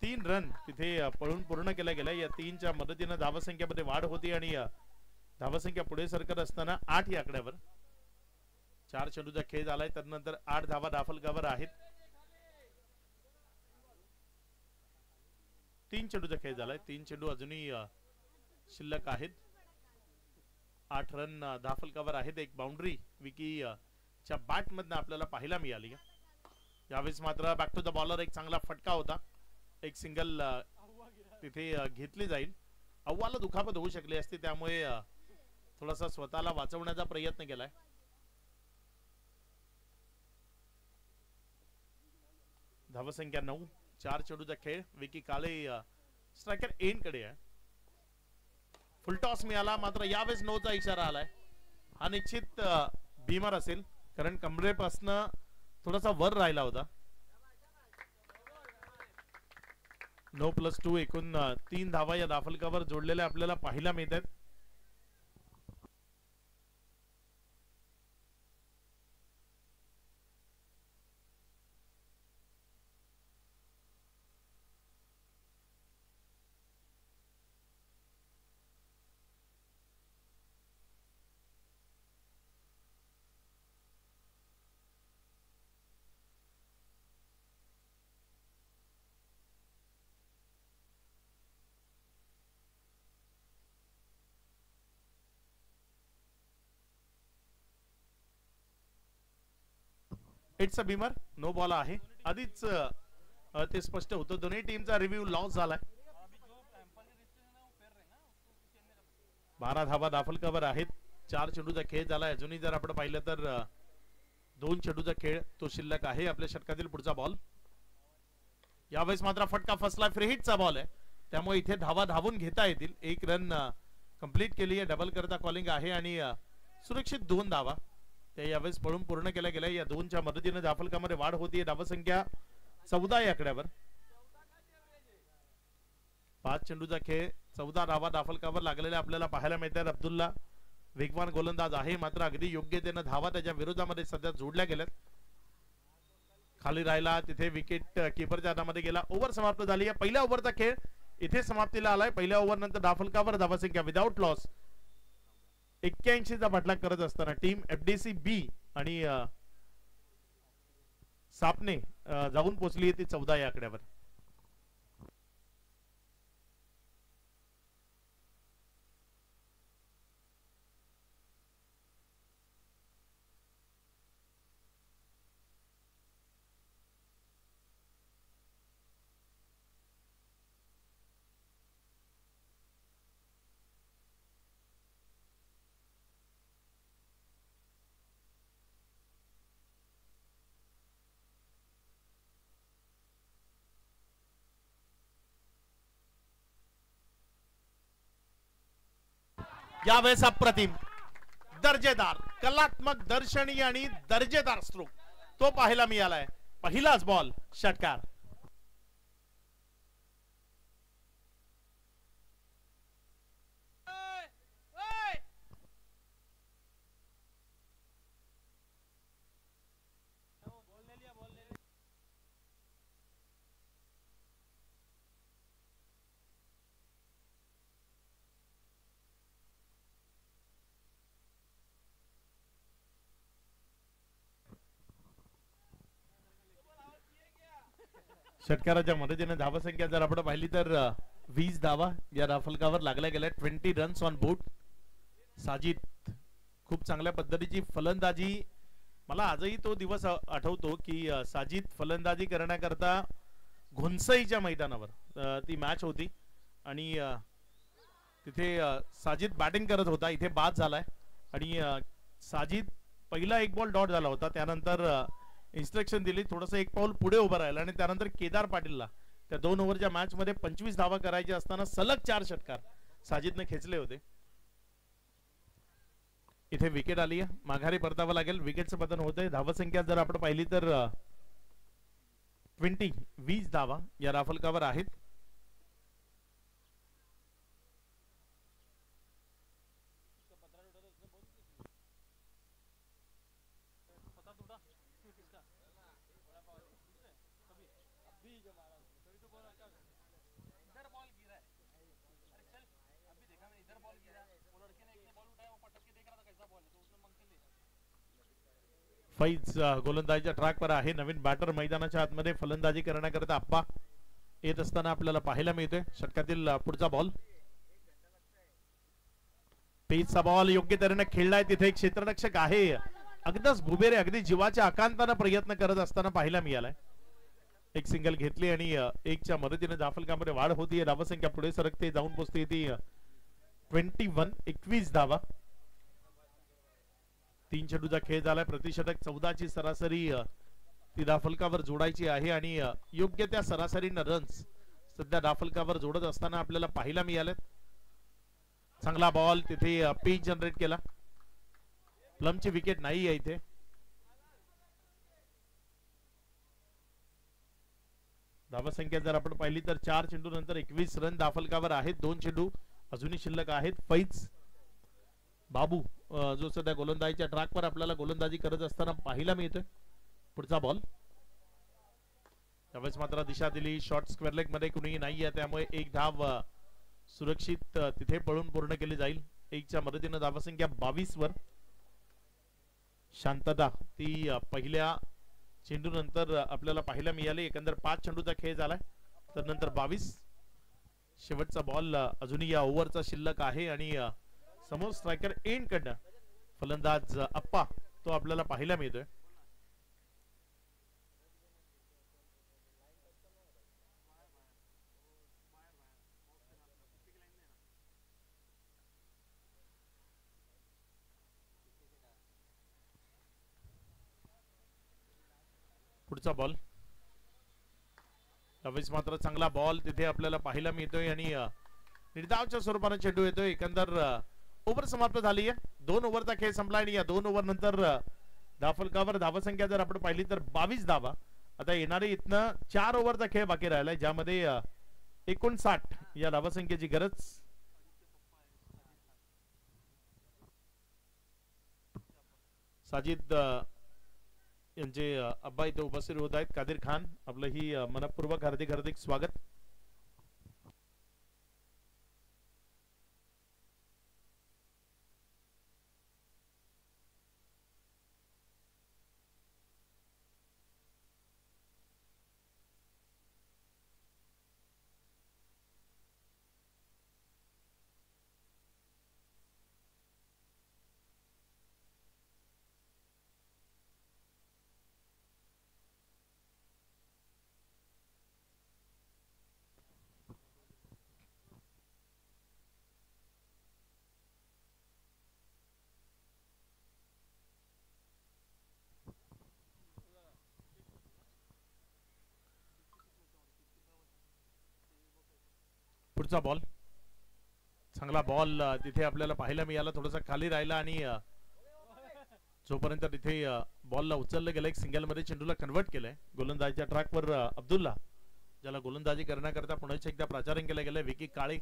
3 रन तिथे पळून पूर्ण केल्या गेल्या. या 3च्या मदतीनं धावसंख्येमध्ये वाढ होती आणि धावसंख्या पुढे सरकत असताना 8 या आकड्यावर. 4 चेंडूचा खेळ झालाय. त्यानंतर 8 धावा धाफलकावर आहेत. 3 चेंडूचा खेळ झालाय. 3 चेंडू अजूनही शिल्लक आहेत. 8 रन धाफलकावर आहेत. एक बाउंड्री विकी च्या बॅट मधनं आपल्याला पाहायला मिळाली. यावेळेस मात्र बॅक टू द बॉलर एक चांगला फटका होता. एक सिंगल तिथे घेतली जाईल. अव्वाला दुखापत होऊ शकली असती, त्यामुळे थोडासा स्वतःला वाचवण्याचा प्रयत्न केलाय. धावसंख्या 9. 4 चेंडूचा खेळ. विकी काळे स्ट्रायकर एंड कडे आहे. फुल टॉस मिळाला मात्र यावेळेस नोचा इशारा आलाय. हा निश्चित बीमर असेल कारण कमरेपासून थोडासा वर राहिला होता. 9+2 एकूण 3 धावा या धाफलकावर जोडलेल्या आपल्याला पाहायला मिळतात. It's a beamer. No ball आहे. आधीच ते स्पष्ट होतं. दोन्ही टीमचा रिव्ह्यू लॉस झालाय. 12 धावा दाफलकावर आहेत. 4 चेंडूचा खेळ झाला. अजूनही जर आपण पाहिलं तर 2 चेंडूचा खेळ तो शिल्लक आहे. आपल्या षटकातील पुढचा बॉल. यावेळेस मात्र फटका फसला. फ्री हिटचा बॉल आहे, त्यामुळे इथे धावा धावून घेता येतील. 1 रन कंप्लीट केली आहे. डबल करता कॉलिंग आहे आणि सुरक्षित 2 धावा त्या यावेळेस पळून पूर्ण केल्या गेल्या. या 2च्या मदतीने दाफलकामध्ये वाढ होतीये. धावसंख्या 14 या आकड्यावर. 5 चेंडूचा खेळ. 14 धावा दाफलकावर लागलेल्या आपल्याला पाहायला मिळतात. अब्दुल्ला वेगवान गोलंदाज आहे, मात्र अगदी योग्यतेने धावा त्याच्या विरोधामध्ये सध्या जोडल्या गेल्यात. खाली राहिला तिथे विकेट कीपरच्या हातामध्ये गेला. ओव्हर समाप्त झाली. पहिल्या ओव्हरचा खेळ इथे समाप्तीला आलाय. पहिल्या ओव्हर नंतर दाफलकावर धावसंख्या विदाउट लॉस 81चा पाठलाग करत असताना टीम एफडीसी बी आणि सापने जाऊन पोहोचली ती 14 या आकड्यावर. यावेळेस अप्रतिम दर्जेदार कलात्मक दर्शनीय आणि दर्जेदार स्ट्रोक तो पाहायला मिळालाय. पहिलाच बॉल षटकार. षटकाराच्या मदतीने धावसंख्या जर आपण पाहिली तर 20 धावा या राफलकावर लागल्या गेल्या. 20 रन्स ऑन बोर्ड. साजिद खूप चांगल्या पद्धतीची फलंदाजी. मला आजही तो दिवस आठवतो की साजिद फलंदाजी करण्याकरता घोणसईच्या मैदानावर ती मॅच होती आणि तिथे साजिद बॅटिंग करत होता. इथे बाद झालाय आणि साजिद पहिला एक बॉल डॉट झाला होता. त्यानंतर इन्स्ट्रक्शन दिली थोडस एक पाऊल पुढे उभं राहिला आणि त्यानंतर केदार पाटीलला त्या 2 ओव्हरच्या मॅच मध्ये 25 धावा करायचे असताना सलग 4 षटकार साजिदने खेचले होते. इथे विकेट आली आहे. माघारी परतावं लागेल. विकेटचं पतन होतंय. धावसंख्या जर आपण पाहिली तर 20 धावा या राफलकावर आहेत. फैज गोलंदाजीच्या ट्रॅकवर आहे. नवीन बॅटर मैदानाच्या आतमध्ये फलंदाजी करण्याकरता आप्पा येत असताना आपल्याला पाहायला मिळतोय. षटकातील पुढचा बॉल. पेसचा बॉल योग्य तऱ्हेने खेळलाय. तिथे एक क्षेत्ररक्षक आहे. अगदीच भुबेरे अगदी जीवाच्या आकांताने प्रयत्न करत असताना पाहायला मिळालाय. एक सिंगल घेतली आणि 1च्या मदतीने धाफलकामध्ये वाढ होतीये. धावसंख्या पुढे सरकते जाऊन पोहोचते ती 21 धावा. 3 चेंडूचा खेळ झालाय. प्रतिषटक 14ची सरासरी ती धाफलकावर जोडायची आहे आणि योग्य त्या सरासरीनं रन्स सध्या धाफलकावर जोडत असताना आपल्याला पाहायला मिळालेत. चांगला बॉल तिथे पेज जनरेट केला. प्लमची विकेट नाही आहे इथे. धावसंख्या जर आपण पाहिली तर 4 चेंडू नंतर 21 रन धाफलकावर आहेत. 2 चेंडू अजूनही शिल्लक आहेत. फैज बाबू जो सध्या गोलंदाजीच्या ट्रॅकवर आपल्याला गोलंदाजी करत असताना पाहायला मिळतोय. पुढचा बॉल. त्यावेळेस मात्र दिशा दिली. शॉर्ट स्क्वेअर लेग मध्ये कुणीही नाहीये त्यामुळे एक धाव सुरक्षित तिथे पळून पूर्ण केली जाईल. 1च्या मदतीने धावसंख्या 22 वर. शांतता ती पहिल्या चेंडू नंतर आपल्याला पाहायला मिळाली. एकंदर 5 चेंडूचा खेळ झालाय तर नंतर 22. शेवटचा बॉल अजूनही या ओव्हरचा शिल्लक आहे आणि समोर स्ट्रायकर एंड कडनं फलंदाज अप्पा तो आपल्याला पाहायला मिळतोय. पुढचा बॉल. त्यावेळेस मात्र चांगला बॉल तिथे आपल्याला पाहायला मिळतोय आणि निर्धावच्या स्वरूपाने चेंडू येतोय. एकंदर ओव्हर समाप्त झाली आहे. 2 ओव्हरचा खेळ संपला आणि या 2 ओव्हर नंतर धाफलकावर धावसंख्या जर आपण पाहिली तर 22 धावा. आता येणारे इथनं 4 ओव्हरचा खेळ बाकी राहिलाय ज्यामध्ये 59 या धावसंख्येची गरज. साजिद यांचे अब्बा इथे उपस्थित होत आहेत. कादिर खान आपलं ही मनपूर्वक हार्दिक हार्दिक स्वागत. पुढचा बॉल. चांगला बॉल तिथे आपल्याला पाहायला मिळाला. थोडासा खाली राहिला आणि जोपर्यंत तिथे बॉलला उचललं गेलं, एक सिंगल मध्ये चेंडूला कन्वर्ट केलंय. गोलंदाजीच्या ट्रॅकवर अब्दुल्ला, ज्याला गोलंदाजी करण्याकरता पुन्हा एकदा प्राचारण केलं गेलं. विकी काळे,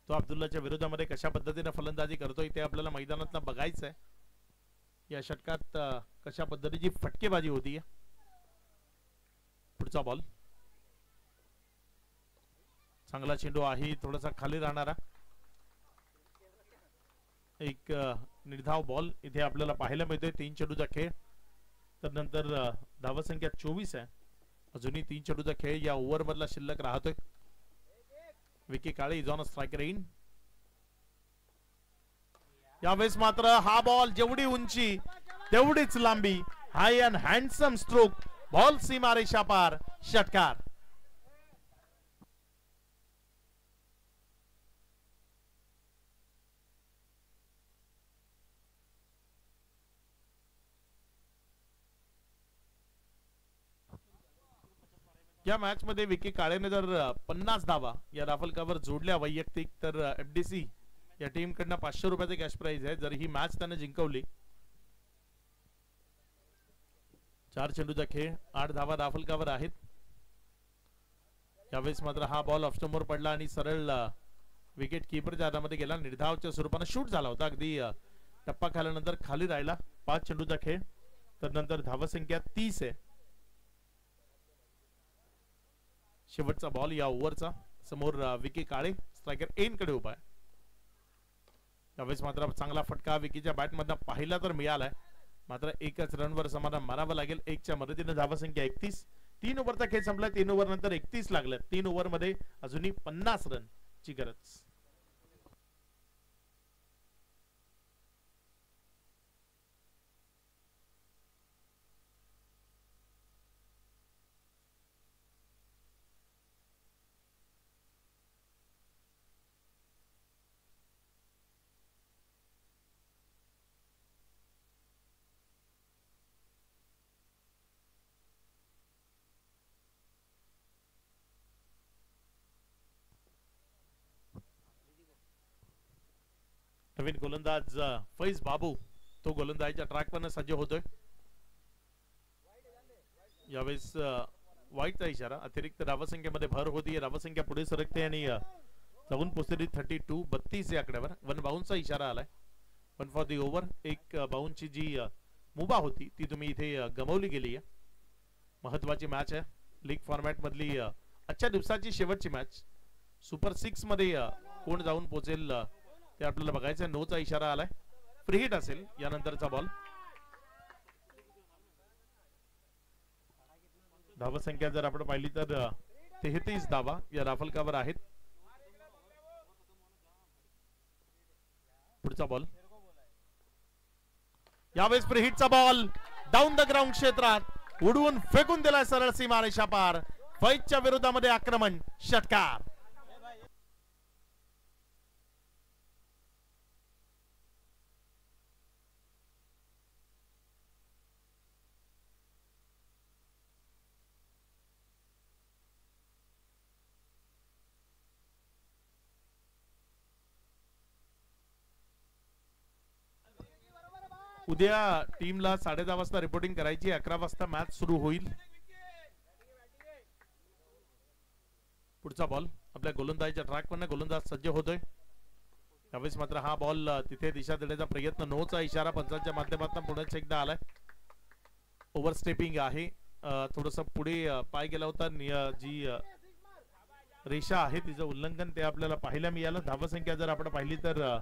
तो अब्दुल्लाच्या विरोधामध्ये कशा पद्धतीने फलंदाजी करतोय ते आपल्याला मैदानात बघायचंय. या षटकात कशा पद्धतीची फटकेबाजी होती. पुढचा बॉल, चांगला चेंडू आहे, थोडासा खाली राहणारा एक निर्धाव बॉल इथे आपल्याला पाहायला मिळतोय. 3 चेंडूचा खेळ, तर नंतर धावसंख्या 24 आहे. अजूनही 3 चेंडूचा खेळ या ओव्हर मधला शिल्लक राहतोय. Vicky Kale is on a strike rain. यावेळेस मात्र हा बॉल जेवढी उंची तेवढीच लांबी, high and handsome stroke, ball सीमारेषा पार, षटकार. या मॅच मध्ये विकी काळेने जर 50 धावा या राफलकावर जोडल्या वैयक्तिक, तर एफडीसी या टीम कडनं 500 रुपयाचे कॅश प्राइज आहे जर ही मॅच त्याने जिंकवली. 4 चेंडूचा खेळ, 8 धावा राफलकावर आहेत. यावेळेस मात्र हा बॉल ऑफस्टंपवर पडला आणि सरळ विकेट कीपरच्या हातामध्ये गेला. निर्धावच्या स्वरूपाने शूट झाला होता, अगदी टप्पा खाल्यानंतर खाली राहिला. 5 चेंडूचा खेळ, तर नंतर धावसंख्या 30 आहे. शेवटचा बॉल या ओव्हरचा. समोर विकी काळे स्ट्रायकर एन कडे उभा आहे. यावेळेस मात्र चांगला फटका विकीच्या बॅट मधनं पाहिला तर मिळालाय, मात्र एकच रनवर समाधान मारावं लागेल. 1च्या मदतीने धावसंख्या 31. 3 ओव्हरचा खेळ संपलाय. 3 ओव्हर नंतर 31 लागले. 3 ओव्हर मध्ये अजूनही 50 रन ची गरज. नवीन गोलंदाज फैज बाबू, तो गोलंदाजीच्या ट्रॅकवर सज्ज होतोय. यावेळेस वाईटचा इशारा. अतिरिक्त धावसंख्येमध्ये भर होती, धावसंख्या पुढे सरकते आणि जाऊन पोहोचली 32. 32 या आकड्यावर 1 बाउन्सचा इशारा आलाय. 1 फॉर दी ओव्हर. एक बाउन्सची जी मुभा होती ती तुम्ही इथे गमावली गेली आहे. महत्वाची मॅच आहे, लीग फॉर्मॅट मधली आजच्या दिवसाची शेवटची मॅच. सुपर 6 मध्ये कोण जाऊन पोहोचेल ते आपल्याला बघायचं. 9चा इशारा आलाय, फ्री हिट असेल यानंतरचा बॉल. धावसंख्या जर आपण पाहिली तर 33 धावा या राफलकावर आहेत. पुढचा बॉल, यावेळेस फ्री हिटचा बॉल डाऊन द ग्राउंड क्षेत्रात उडवून फेकून दिलाय सरळ सीमारेषा पार. फैजच्या विरोधामध्ये आक्रमण, षटकार. उद्या टीमला 10:30 वाजता रिपोर्टिंग करायची. 11 वाजता मॅच सुरू होईल. पुढचा बॉल आपल्या गोलंदाजीच्या ट्रॅकवर गोलंदाज सज्ज होतोय. यावेळेस मात्र हा बॉल तिथे दिशा देण्याचा प्रयत्न. 9चा इशारा पंचांच्या माध्यमातून पुन्हा एकदा आलाय. ओव्हर स्टेपिंग आहे, थोडस पुढे पाय गेला होता. जी रेषा आहे तिचं उल्लंघन ते आपल्याला पाहायला मिळालं. धावसंख्या जर आपण पाहिली तर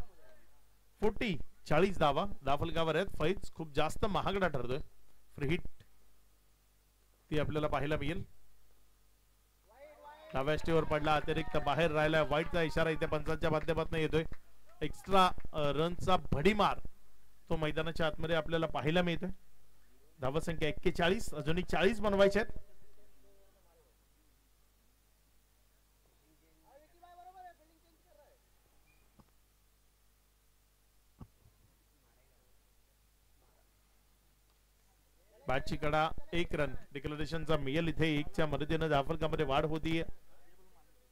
40 धावा दाफलकावर आहेत. फैज खूप जास्त महागडा ठरतोय. फ्री हिट ती आपल्याला पाहायला मिळेल. डाव्या स्टेवर पडला, अतिरिक्त बाहेर राहिला. वाईटचा इशारा इथे पंचांच्या माध्यमातून येतोय. एक्स्ट्रा रनचा भडीमार तो मैदानाच्या आतमध्ये आपल्याला पाहायला मिळतोय. धावसंख्या 41, अजूनही 40 बनवायचे आहेत. बॅटची कडा 1 रन डिक्लेरेशनचा मिळेल इथे. 1च्या मदतीने धावफलकामध्ये वाढ होतीये.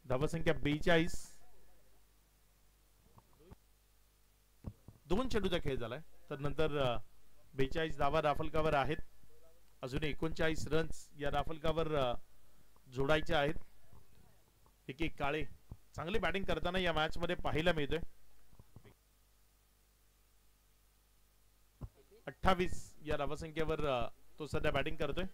धावसंख्या 42. 2 चेंडूचा खेळ झालाय, तर नंतर 42 धावा राफलकावर आहेत. अजून 39 रन्स या राफलकावर जोडायचे आहेत. एक काळे चांगली बॅटिंग करताना या मॅच मध्ये पाहायला मिळतोय. 28 या धावसंख्येवर तो सध्या बॅटिंग करतोय.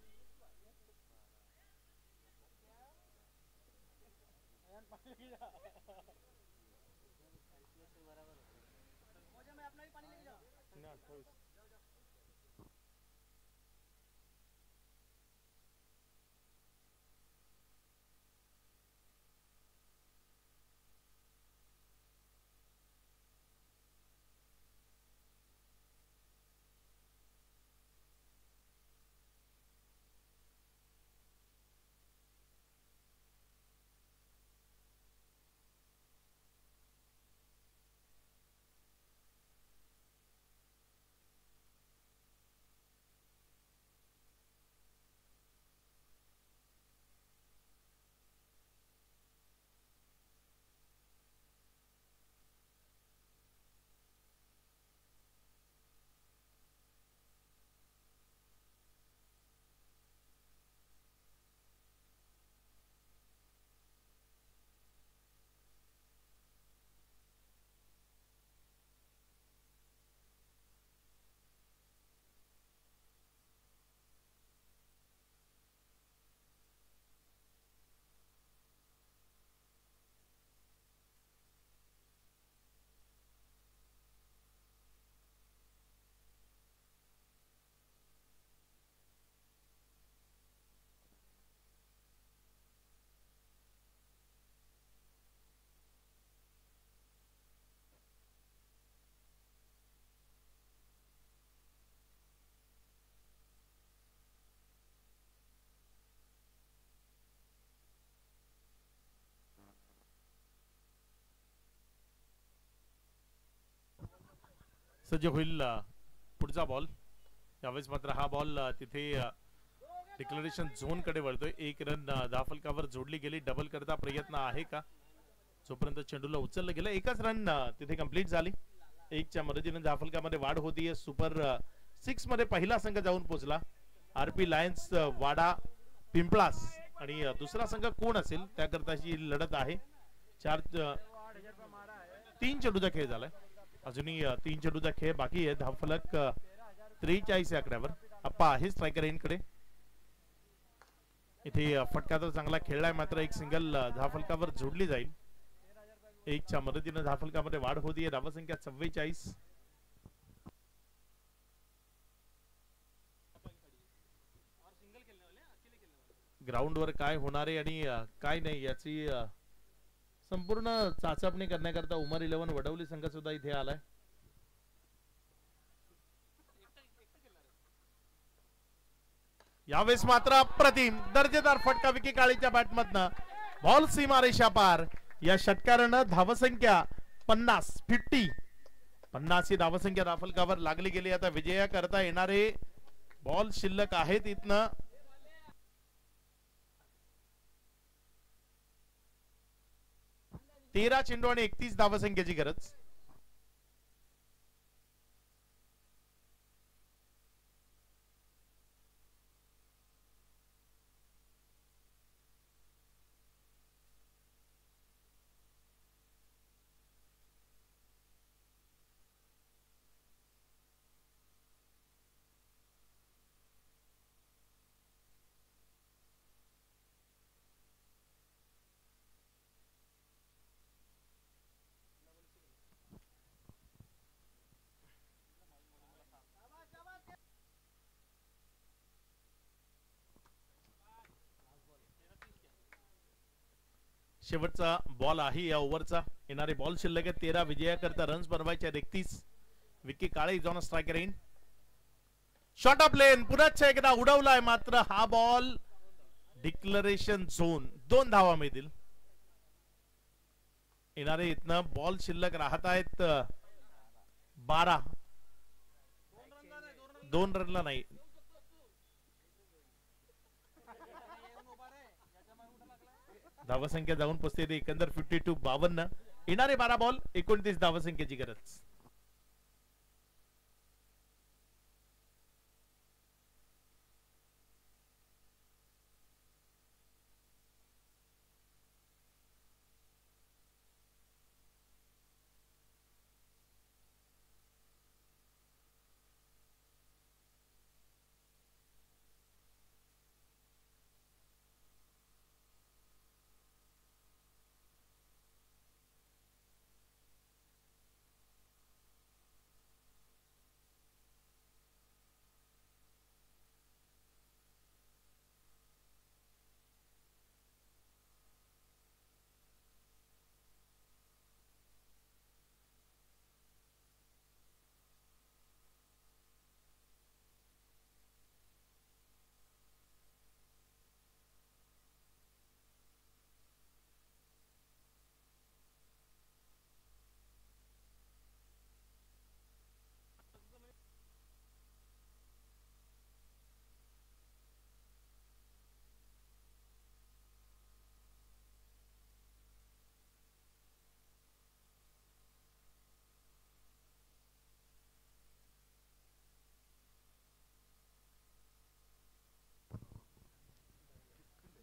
सज्ज होईल पुढचा बॉल. यावेळेस मात्र हा बॉल तिथे डिक्लेरेशन झोन कडे वळतोय. एक रन धाफलकावर जोडली गेली. डबल करता प्रयत्न आहे का? जोपर्यंत चेंडूला उचललं गेलं एकच रन तिथे कंप्लीट झाली. 1च्या मदतीने धाफलकामध्ये वाढ होतीये. सुपर 6 मध्ये पहिला संघ जाऊन पोहोचला. आरपी लायन्स वाडा पिंपळास आणि दुसरा संघ कोण असेल त्याकरताची लढत आहे. 3 चेंडूचा खेळ झालाय. अजूनही 3 चेंडूचा खेळ बाकी आहे. धावफलक 43 या आकड्यावर. अप्पा आहे स्ट्रायकर एंडकडे. इथे फटका तर चांगला खेळलाय मात्र एक सिंगल धावफलकावर जोडली जाईल. 1च्या मदतीने धावफलकामध्ये वाढ होतीये. धावसंख्या 44. ग्राउंडवर काय होणार आहे आणि काय नाही याची संपूर्ण चाचपणी करण्याकरता उमर 11 वडवली संघ सुद्धा इथे आलाय. यावेळेस मात्र अप्रतिम दर्जेदार फटका विकी काळीच्या बॅटमधनं. बॉल सीमारेषा पार. या षटकारानं धावसंख्या 50 ही धावसंख्या राफलकावर लागली गेली. आता विजया करता येणारे बॉल शिल्लक आहेत. इथनं 13 चेंडू आणि 31 धावसंख्येची गरज. शेवटचा बॉल आहे या ओव्हरचा. येणारे बॉल शिल्लक आहे 13. विजया करता रन्स बनवायचे 31. Vicky Kale is on striker in. Shot off lane पुन्हा एकदा उडवलाय मात्र हा बॉल डिक्लेरेशन झोन. 2 धावा मिळतील. येणारे इथनं बॉल शिल्लक राहत आहेत 12. 2 रनला नाही. धावसंख्या जाऊन पोचते एकंदर 52. 52. येणारे 12 बॉल 29 धावसंख्येची गरज.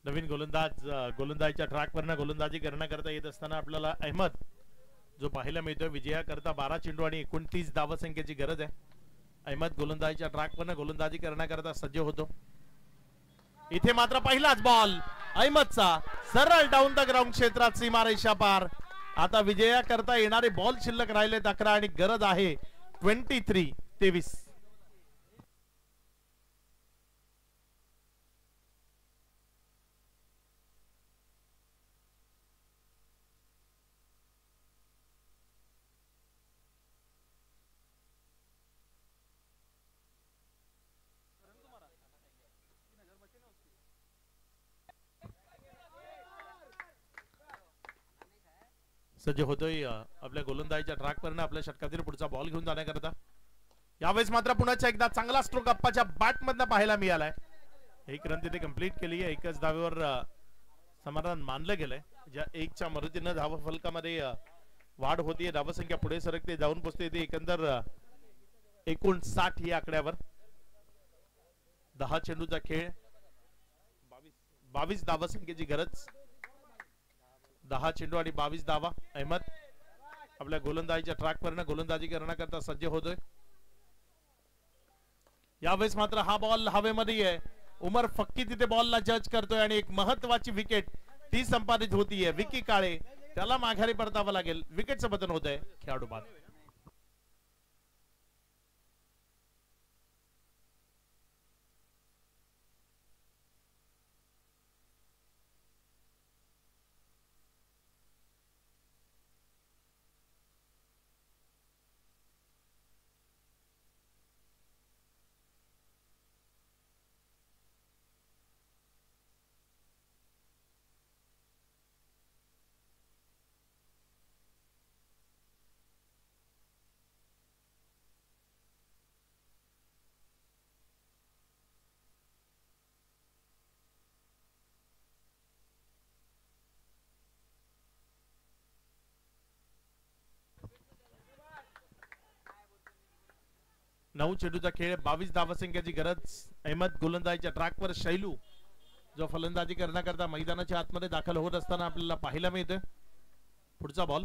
नवीन गोलंदाज गोलंदाजीच्या ट्रॅकवरनं गोलंदाजी करण्याकरता येत असताना आपल्याला अहमद जो पाहायला मिळतोय विजयाकरता 12 चेंडू आणि 29 धावसंख्येची गरज आहे. अहमद गोलंदाजीच्या ट्रॅकवरनं गोलंदाजी करण्याकरता सज्ज होतो. इथे मात्र पहिलाच बॉल अहमदचा सरळ डाऊन द ग्राउंड क्षेत्रात सीमारेषा पार. आता विजयाकरता येणारे बॉल शिल्लक राहिले 11 आणि गरज आहे 23. सज्ज होतोय आपल्या गोलंदाजीच्या ट्रॅकवरनं आपल्या षटकातील पुढचा बॉल घेऊन जाण्याकरता. यावेळेस मात्र पुन्हा एकदा चांगला स्ट्रोक अप्पाच्या बॅट मधनं पाहायला मिळालाय. एक रन तिथे कंप्लीट केली आहे. एकच धावेवर समाधान मानलं गेलंय. ज्या एकच्या मदतीनं धाव फलकामध्ये वाढ होतीये, धावसंख्या पुढे सरकते, जाऊन पोहोचते ती एकंदर 59 या आकड्यावर. 10 चेंडूचा खेळ, 22 धावसंख्येची गरज. 10 चेंडू आणि 22 धावा. अहमद आपल्या गोलंदाजीच्या ट्रॅकवरनं गोलंदाजी करण्याकरता सज्ज होतोय. यावेळेस मात्र हा बॉल हवेमध्ये आहे. उमर फक्की तिथे बॉलला जज करतोय आणि एक महत्वाची विकेट ती संपादित होतीये. विकी काळे त्याला माघारी परतावं लागेल. विकेटचं पतन होत आहे खेळाडू बाद. नऊ चेंडूचा खेळ, 22 धावसंख्येची गरज. अहमद गोलंदाजीच्या ट्रॅकवर. शैलू जो फलंदाजी करण्याकरता मैदानाच्या आतमध्ये दाखल होत असताना आपल्याला पाहायला मिळतोय. पुढचा बॉल.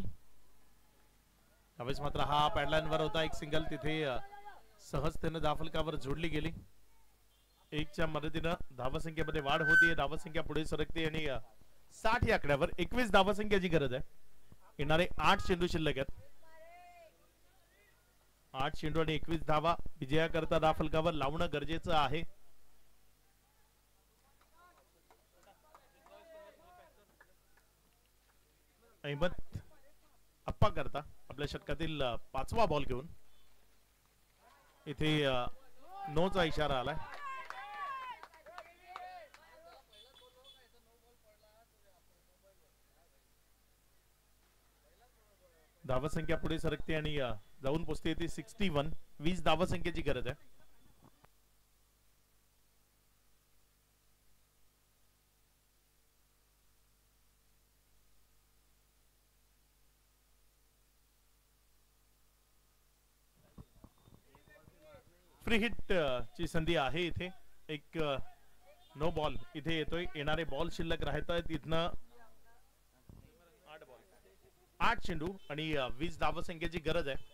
यावेळेस मात्र हा पॅडलाईन वर होता. एक सिंगल तिथे सहजतेनं धावफलकावर जोडली गेली. एकच्या मदतीनं धावसंख्येमध्ये वाढ होतीये, धावसंख्या पुढे सरकते आणि 60 या आकड्यावर 21 धावसंख्येची गरज आहे. येणारे 8 चेंडू शिल्लक आहेत. 8 चेंडू आणि 21 धावा विजयाकरता धावफलकावर लावणं गरजेचं आहे. अहमद अप्पा करता आपल्या षटकातील 5वा बॉल घेऊन. इथे नोचा इशारा आलाय. धावसंख्या पुढे सरकते आणि जाऊन पोचते ती 61. 20 धावसंख्येची गरज आहे. फ्री हिट ची संधी आहे इथे. एक नो बॉल इथे येतोय. येणारे बॉल शिल्लक राहत आहेत. इथनं 8 चेंडू आणि 20 धावसंख्येची गरज आहे.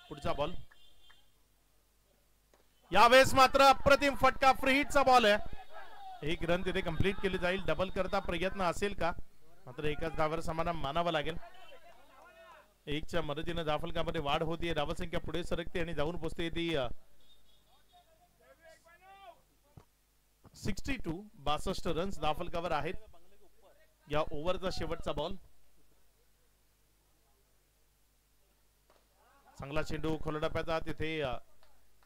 पुढचा बॉल. यावेळेस मात्र अप्रतिम फटका फ्री हिटचा बॉल आहे. एक रन तिथे कंप्लीट केली जाईल. डबल करता प्रयत्न असेल का? मात्र एकाच धावावर समाधान मानावं लागेल. एकच्या मदतीने धावफलकामध्ये वाढ होतीये, धावसंख्या पुढे सरकते आणि जाऊन पोहोचते ती 62. 62 रन्स धावफलकावर आहेत. या ओव्हरचा शेवटचा बॉल. चांगला चेंडू खोल टप्प्याचा. तिथे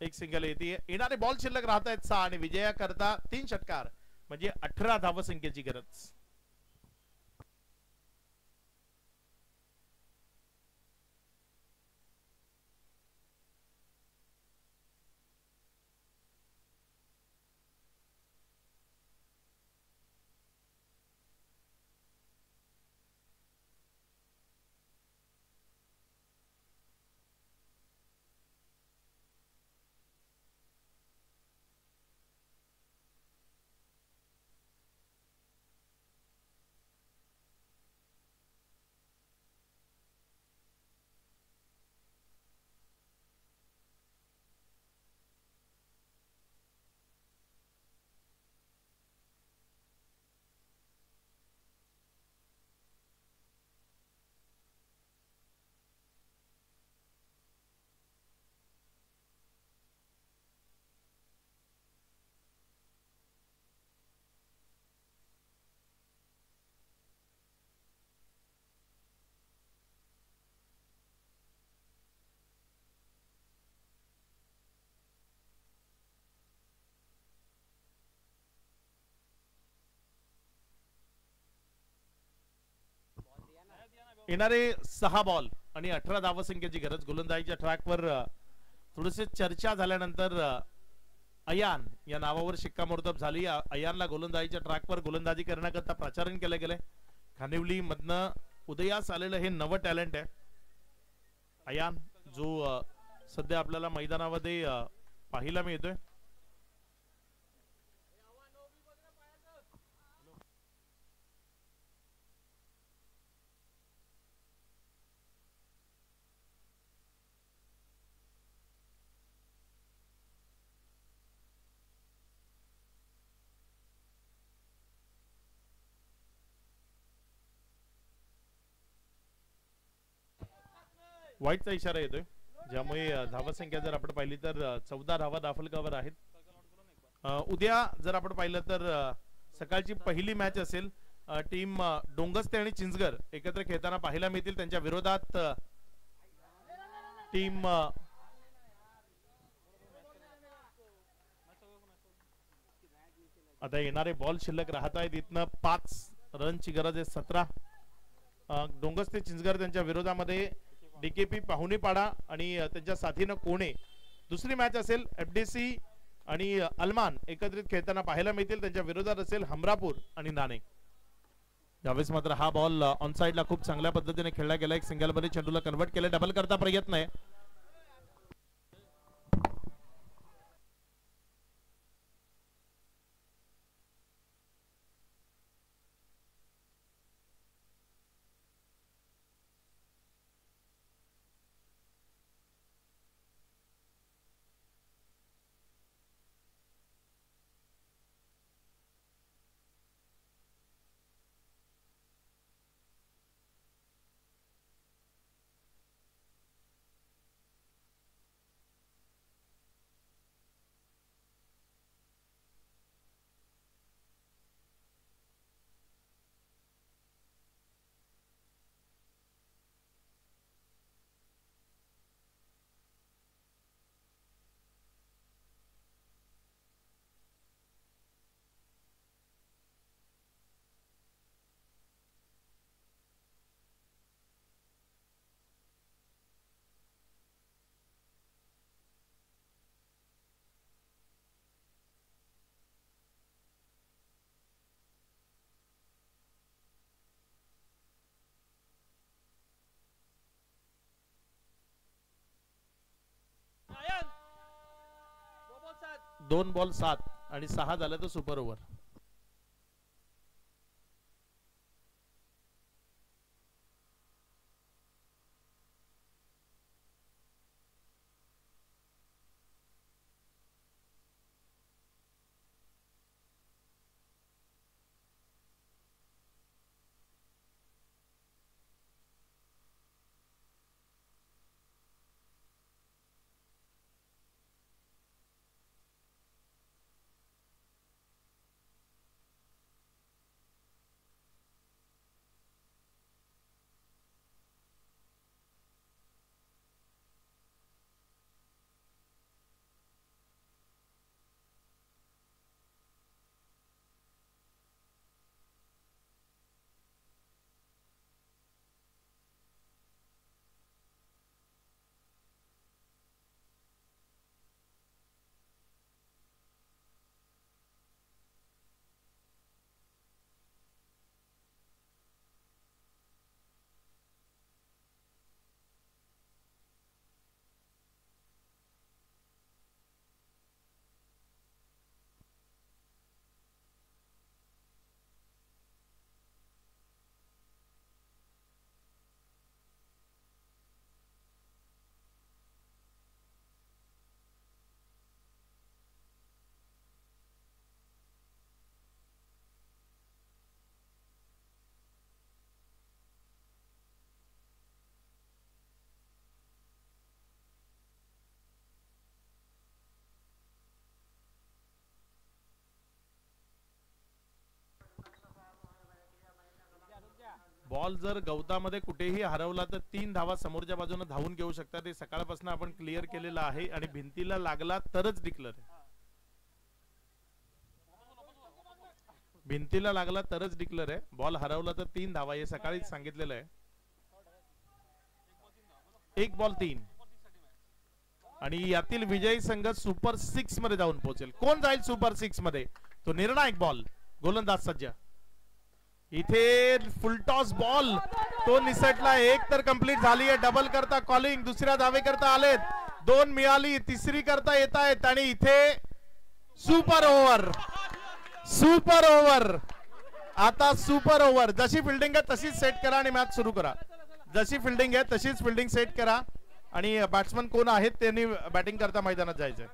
एक सिंगल येते. येणारे बॉल शिल्लक राहत आहेत 6 आणि विजयाकरता 3 षटकार म्हणजे 18 धावसंख्येची गरज. येणारे 6 बॉल आणि 18 धावसंख्येची गरज. गोलंदाजीच्या ट्रॅकवर थोडेसे चर्चा झाल्यानंतर अयान या नावावर शिक्कामोर्तब झाली. अयानला गोलंदाजीच्या ट्रॅकवर गोलंदाजी करण्याकरता प्रचारण केले गेले. खानिवली मधनं उदयास आलेलं हे नवं टॅलेंट आहे अयान, जो सध्या आपल्याला मैदानामध्ये पाहायला मिळतोय. वाईटचा इशारा येतोय, ज्यामुळे धावसंख्या जर आपण पाहिली तर 14 धावा दाफलकावर आहेत. उद्या जर आपण पाहिलं तर सकाळची पहिली मॅच असेल. टीम डोंगस्ते आणि चिंचगर एकत्र खेळताना पाहायला मिळतील. त्यांच्या विरोधात टीम आता येणारे बॉल शिल्लक राहत आहेत. इथनं 5 रनची गरज आहे. 17 डोंगस्ते चिंचगर त्यांच्या विरोधामध्ये डीकेपी पाहुणेपाडा आणि त्यांच्या साथीनं कोणे. दुसरी मॅच असेल एफडीसी आणि अलमान एकत्रित खेळताना पाहायला मिळतील. त्यांच्या विरोधात असेल हमरापूर आणि नाणे. यावेळेस मात्र हा बॉल ऑन साइडला खूप चांगल्या पद्धतीने खेळला गेला. एक सिंगल मध्ये चेंडूला कन्वर्ट केले. डबल करता प्रयत्न आहे. दोन बॉल 7 आणि 6 झालं तर सुपर ओव्हर. बॉल जर गवतामध्ये कुठेही हरवला तर 3 धावा समोरच्या बाजूने धावून घेऊ शकतात. हे सकाळपासून आपण क्लिअर केलेलं आहे आणि भिंतीला लागला तरच डिक्लेअर आहे. भिंतीला लागला तरच डिक्लेअर आहे. बॉल हरवला तर 3 धावा हे सकाळीच सांगितलेलं आहे. 1 बॉल 3 आणि यातील विजयी संघ सुपर 6 मध्ये जाऊन पोहोचेल. कोण जाईल सुपर 6 मध्ये तो निर्णायक बॉल. गोलंदाज सज्ज. इथे फुलटॉस बॉल तो निसटला. एक तर कंप्लीट झाली आहे. डबल करता कॉलिंग. दुसऱ्या धावे करता आलेत. 2 मिळाली. तिसरी करता येत आहेत आणि इथे सुपर ओव्हर. Super over. आता सुपर ओव्हर. जशी फिल्डिंग आहे तशीच सेट करा आणि मॅच सुरू करा. जशी फिल्डिंग आहे तशीच फिल्डिंग सेट करा आणि बॅट्समन कोण आहेत त्यांनी बॅटिंग करता मैदानात जायचंय.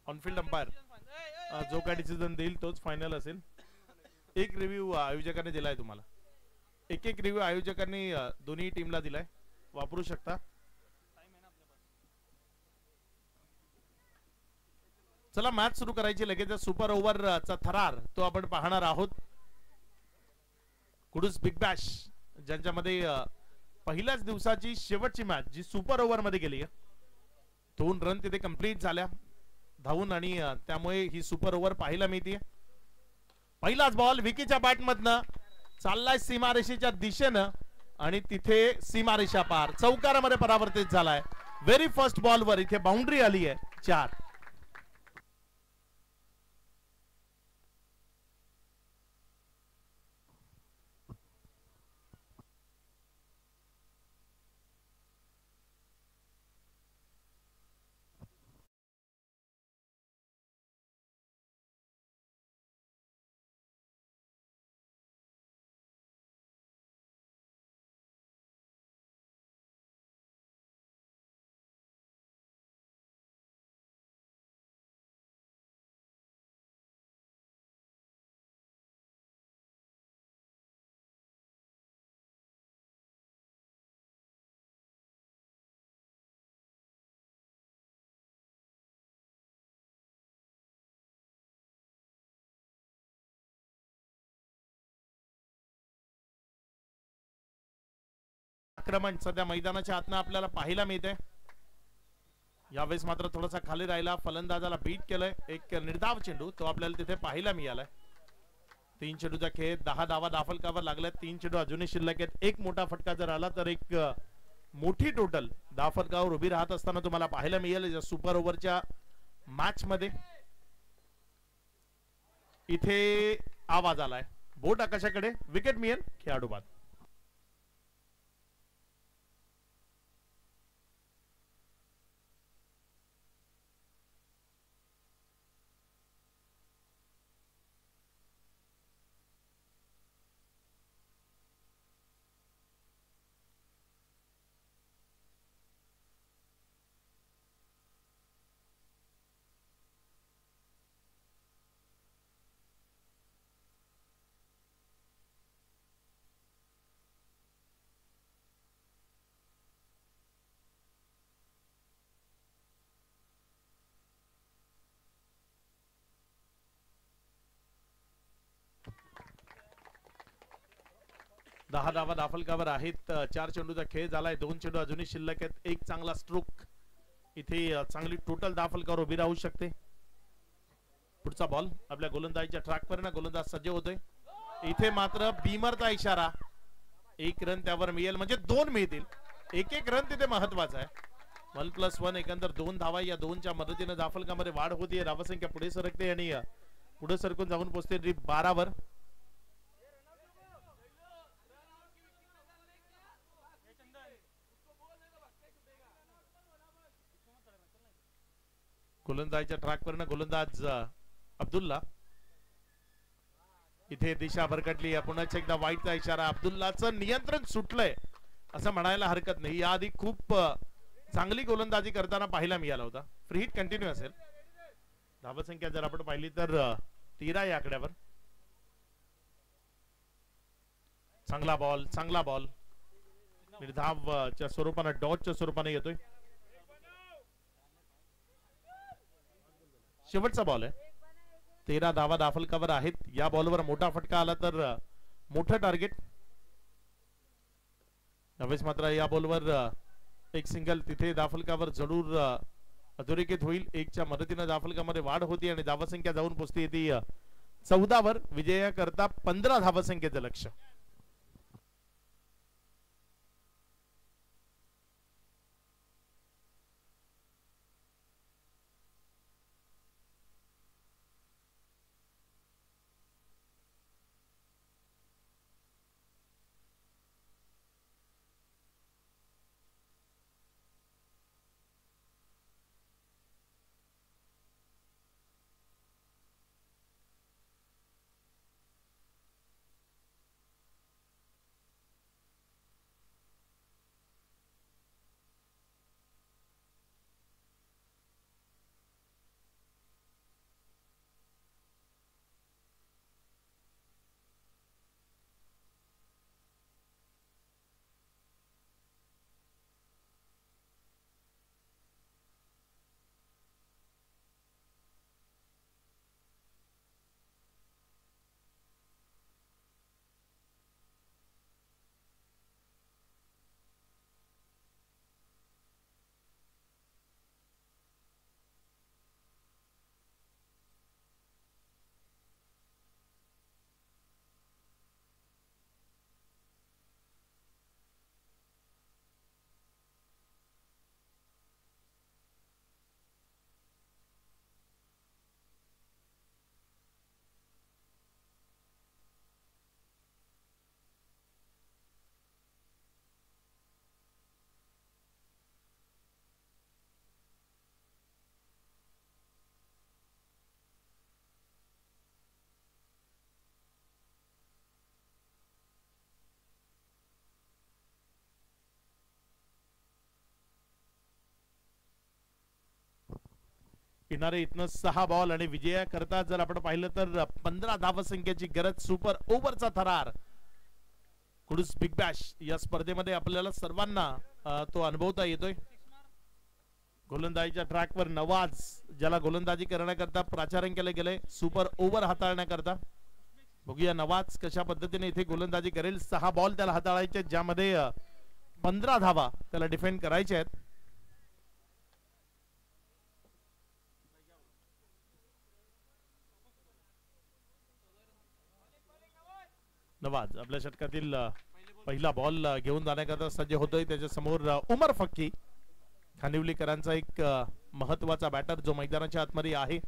ऑनफिल्ड अंपायर जो काय डिसिजन देईल तोच फायनल असेल. एक रिव्ह्यू आयोजकांनी दिलाय तुम्हाला. एक रिव्ह्यू आयोजकांनी दोन्ही टीमला दिलाय. वापरू शकता. चला मॅच सुरू करायची लगेच. सुपर ओव्हरचा थरार तो आपण पाहणार आहोत. कुडूस बिग बॅश ज्यांच्यामध्ये पहिल्याच दिवसाची शेवटची मॅच जी सुपर ओव्हर मध्ये गेली. 2 रन तिथे कंप्लीट झाल्या धावून आणि त्यामुळे ही सुपर ओव्हर पाहायला मिळते. पहिलाच बॉल विकीच्या बॅट मधनं चाललाय सीमारेषेच्या दिशेनं आणि तिथे सीमारेषा पार चौकारामध्ये परावर्तित झालाय. व्हेरी फर्स्ट बॉल वर इथे बाउंड्री आली आहे. 4. आक्रमण सध्या मैदानाच्या आतनं आपल्याला पाहायला मिळते. यावेळेस मात्र थोडासा खाली राहिला. फलंदाजाला बीट केलंय. एक निर्धाव चेंडू तो आपल्याला तिथे पाहायला मिळालाय. 3 चेंडूचा खेळ. 10 धावा दाफलकावर लागल्यात. 3 चेंडू अजूनही शिल्लक आहेत. एक मोठा फटका जर आला तर एक मोठी टोटल फलकावर उभी राहत असताना तुम्हाला पाहायला मिळेल सुपर ओव्हरच्या मॅच मध्ये. इथे आवाज आलाय बोट आकाशाकडे, विकेट मिळेल खेळाडू बाद. दहा धावा दाफलकावर आहेत. 4 चेंडूचा खेळ झालाय, 2 चेंडू अजूनही शिल्लक आहेत. एक चांगला स्ट्रोक इथे चांगली टोटल दाफलकावर उभी राहू शकते. पुढचा बॉल आपल्या गोलंदाजीच्या ट्रॅकवर ना, गोलंदाज सज्ज होतोय. इथे मात्र बीमरचा इशारा, 1 रन त्यावर मिळेल म्हणजे 2 मिळतील. एक रन तिथे महत्वाचा आहे. 1+1 एकंदर 2 धावा या 2च्या मदतीने दाफलकामध्ये वाढ होतीये. धावसंख्या पुढे सरकते आणि पुढे सरकून जाऊन पोहोचते 12 वर. गोलंदाजीच्या ट्रॅकवर ना गोलंदाज अब्दुल्ला. इथे दिशा भरकटली. पुन्हा एकदा वाईटचा इशारा. अब्दुल्लाचं नियंत्रण सुटलंय असं म्हणायला हरकत नाही. याआधी खूप चांगली गोलंदाजी करताना पाहायला मिळाला होता. फ्री हिट कंटिन्यू असेल. धावसंख्या जर आपण पाहिली तर 13 या आकड्यावर. चांगला बॉल, चांगला बॉल निर्धावच्या स्वरूपाने, डॉटच्या स्वरूपाने येतोय. शेवटचा बॉल आहे. 13 धावा दाफलकावर आहेत. या बॉलवर मोठा फटका आला तर मोठं टार्गेट. नवेच मात्र या बॉलवर एक सिंगल तिथे दाफलकावर जरूर अधोरेखित होईल. 1च्या मदतीने दाफलकामध्ये वाढ होती आणि धावसंख्या जाऊन पोहोचते ती 14 वर. विजयाकरता 15 धावसंख्येचं लक्ष. किनारे इथनं 6 बॉल आणि विजया करता जर आपण पाहिलं तर 15 धावसंख्येची गरज. सुपर ओव्हरचा थरार कुडूस बिग बॅश या स्पर्धेमध्ये आपल्याला सर्वांना तो अनुभवता येतोय. गोलंदाजीच्या ट्रॅकवर नवाज, ज्याला गोलंदाजी करण्याकरता प्राचार्य केले गेले सुपर ओव्हर हाताळण्याकरता. बघूया नवाज कशा पद्धतीने इथे गोलंदाजी करेल. 6 बॉल त्याला हाताळायचे, ज्यामध्ये 15 धावा त्याला डिफेंड करायचे आहेत. नवाज आपल्या षटकातील पहिला बॉल घेऊन जाण्याकरता सज्ज होतोय. त्याच्या समोर उमर फक्की, खांदिवलीकरांचा एक महत्वाचा बॅटर जो मैदानाच्या आतमध्ये आहे.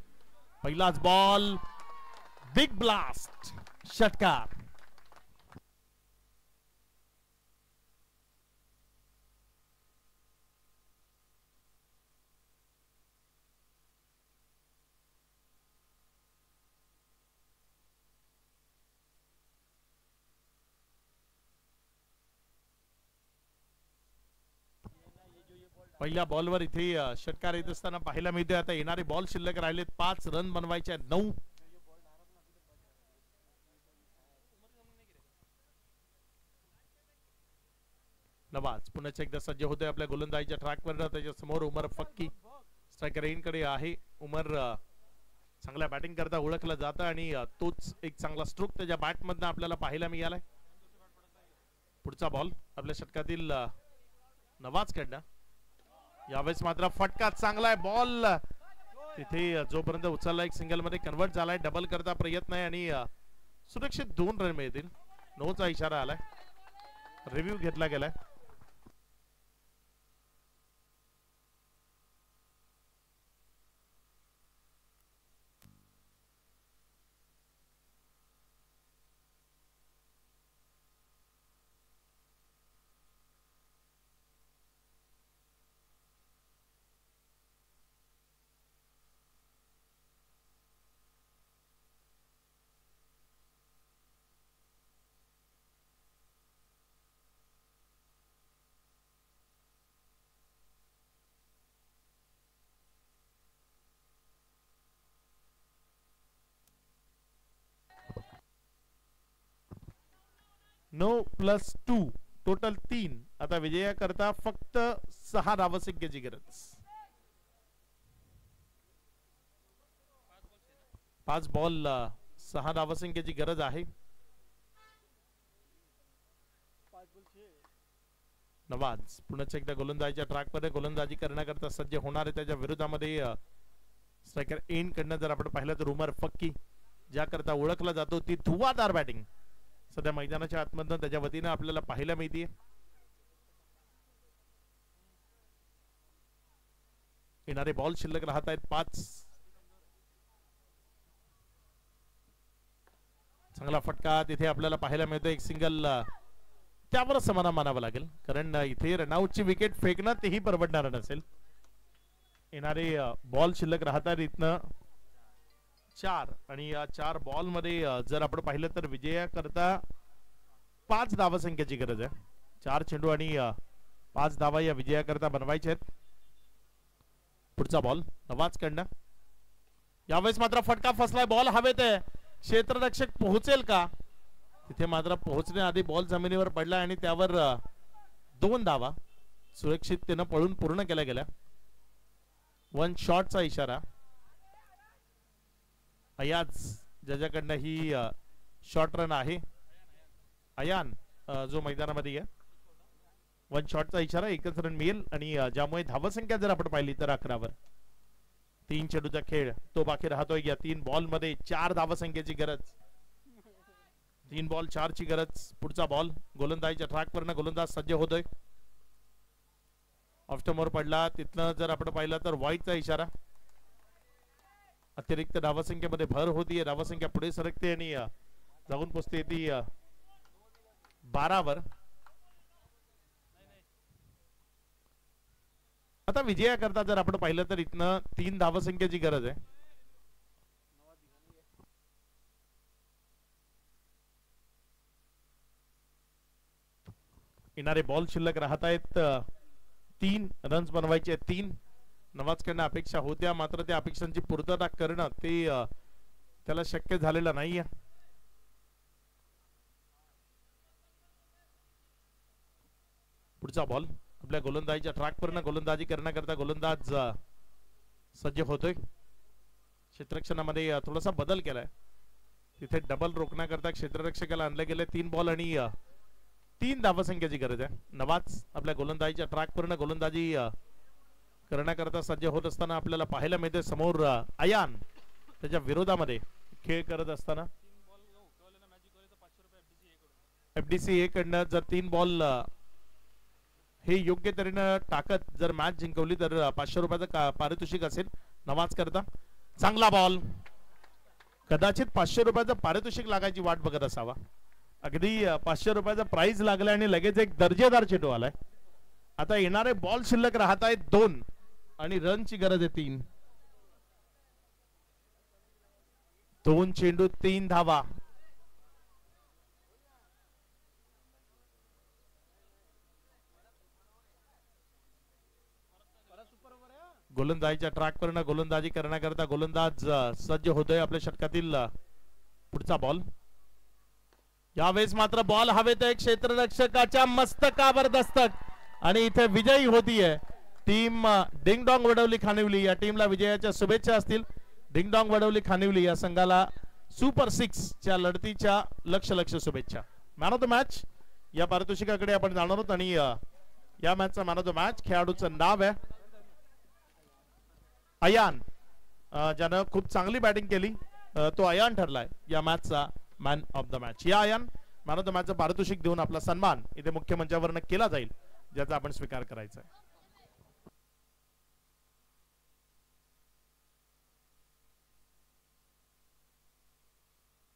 पहिलाच बॉल, बिग ब्लास्ट, षटकार. पहिल्या बॉलवर इथे षटकार येत असताना पाहायला मिळते. आता येणारे बॉल शिल्लक राहिलेत. 5 रन बनवायचे, 9. नवाज पुन्हा एकदा सज्ज होतोय आपल्या गोलंदाजीच्या ट्रॅकवर. त्याच्या समोर उमर फक्की स्ट्रायकर कडे आहे. उमर चांगल्या बॅटिंग करता ओळखला जातं आणि तोच एक चांगला स्ट्रोक त्याच्या बॅट मधनं आपल्याला पाहायला मिळालाय. पुढचा बॉल आपल्या षटकातील नवाज कडनं. यावेळेस मात्र फटका चांगला आहे. बॉल तिथे जोपर्यंत उचलला एक सिंगल मध्ये कन्वर्ट झालाय. डबल करता प्रयत्न आहे आणि सुरक्षित 2 रन मिळतील. 9चा इशारा आलाय. रिव्ह्यू घेतला गेलाय. No plus 2 total 3. आता विजयाकरता फक्त 6 धावसंख्येची गरज. 5 बॉल 6 धावसंख्येची गरज आहे. नवाज पुन्हा एकदा गोलंदाजीच्या ट्रॅकमध्ये गोलंदाजी करण्याकरता सज्ज होणार आहे. त्याच्या विरोधामध्ये स्ट्रायकर एन कडनं जर आपण पाहिलं तर उमर फक्की ज्या करता ओळखला जातो ती धुवाधार बॅटिंग सध्या मैदानाच्या आतमधनं त्याच्या वतीनं आपल्याला पाहायला मिळते. येणारे बॉल शिल्लक राहत आहेत 5. चांगला फटका तिथे आपल्याला पाहायला मिळतो. एक सिंगल त्यावर समाधान मानावं लागेल कारण इथे रनआउटची विकेट फेकणं तेही परवडणार नसेल. येणारे बॉल शिल्लक राहतात इथनं 4 आणि या 4 बॉल मध्ये जर आपण पाहिलं तर विजयाकरता 5 धावसंख्येची गरज आहे. 4 चेंडू आणि 5 धावा या विजयाकरता बनवायचे आहेत. पुढचा बॉल नवाज कडनं. यावेळेस मात्र फटका फसलाय. बॉल हवेत आहे. क्षेत्ररक्षक पोहोचेल का? तिथे मात्र पोहोचण्याआधी बॉल जमिनीवर पडला आणि त्यावर 2 धावा सुरक्षिततेनं पळून पूर्ण केल्या गेल्या. 1 शॉटचा इशारा. अयाज ज्याच्याकडनं ही शॉर्ट रन आहे अयान जो मैदानामध्ये आहे. 1 शॉटचा इशारा. 1च रन मिळेल आणि ज्यामुळे धावसंख्या जर आपण पाहिली तर 11 वर. 3 चेंडूचा खेळ तो बाकी राहतोय. या 3 बॉल मध्ये 4 धावसंख्येची गरज. 3 बॉल 4 ची गरज. पुढचा बॉल गोलंदाजीच्या ट्रॅकवरनं गोलंदाज सज्ज होतोय. ऑफस्टमवर पडला. तिथनं जर आपण पाहिलं तर वाईटचा इशारा. अतिरिक्त धावसंख्येमध्ये भर होतीये. धावसंख्या पुढे सरकते आणि जाऊन पोचते ती 12 वर. आता विजयाकरता जर आपण पाहिलं तर इथनं 3 धावसंख्येची गरज आहे. येणारे बॉल शिल्लक राहत आहेत 3 रन्स बनवायचे आहेत. 3 नवाजकडनं अपेक्षा होत्या मात्र त्या अपेक्षांची पूर्तता करणं ते त्याला शक्य झालेलं नाहीये. पुढचा बॉल आपल्या गोलंदाजीच्या ट्रॅकवरनं गोलंदाजी करण्याकरता गोलंदाज सज्ज होतोय. क्षेत्ररक्षणामध्ये थोडासा बदल केलाय. तिथे डबल रोखण्याकरता क्षेत्ररक्षकाला आणले गेले. 3 बॉल आणि 3 धावसंख्येची गरज आहे. नवाज आपल्या गोलंदाजीच्या ट्रॅकवरनं गोलंदाजी करण्याकरता सज्ज होत असताना आपल्याला पाहायला मिळते समोर अयान त्याच्या विरोधामध्ये खेळ करत असताना. FDC A कडनं जर 3 बॉल हे योग्य तऱ्हेनं टाकत जर मॅच जिंकवली तर 500 रुपयाचं पारितोषिक असेल नवाज करता. चांगला बॉल, कदाचित 500 रुपयाचं पारितोषिक लागायची वाट बघत असावा. अगदी 500 रुपयाचा प्राइज लागला आणि लगेच एक दर्जेदार चेंडू आलाय. आता येणारे बॉल शिल्लक राहत आहेत 2 आणि रनची गरज आहे 3. 2 चेंडू 3 धावा. गोलंदाजीच्या ट्रॅकवरनं गोलंदाजी करण्याकरता गोलंदाज सज्ज होतोय. आपल्या षटकातील पुढचा बॉल. यावेळेस मात्र बॉल हवेत आहे क्षेत्ररक्षकाच्या मस्तकावर दस्तक आणि इथे विजयी होतीये टीम डिंगडॉंग वडवली खानिवली. या टीमला विजयाच्या शुभेच्छा असतील. डिंगडॉंग वडवली खानिवली या संघाला सुपर 6 च्या लढतीच्या लक्ष शुभेच्छा. मॅन ऑफ द मॅच या पारितोषिकाकडे आपण जाणार आहोत आणि या मॅचचा मॅन ऑफ द मॅच खेळाडूचं नाव आहे अयान, ज्यानं खूप चांगली बॅटिंग केली. तो अयान ठरलाय या मॅचचा मॅन ऑफ द मॅच. या अयान मॅन ऑफ द मॅचचं पारितोषिक देऊन आपला सन्मान इथे मुख्य मंचावरनं केला जाईल, ज्याचा आपण स्वीकार करायचा आहे.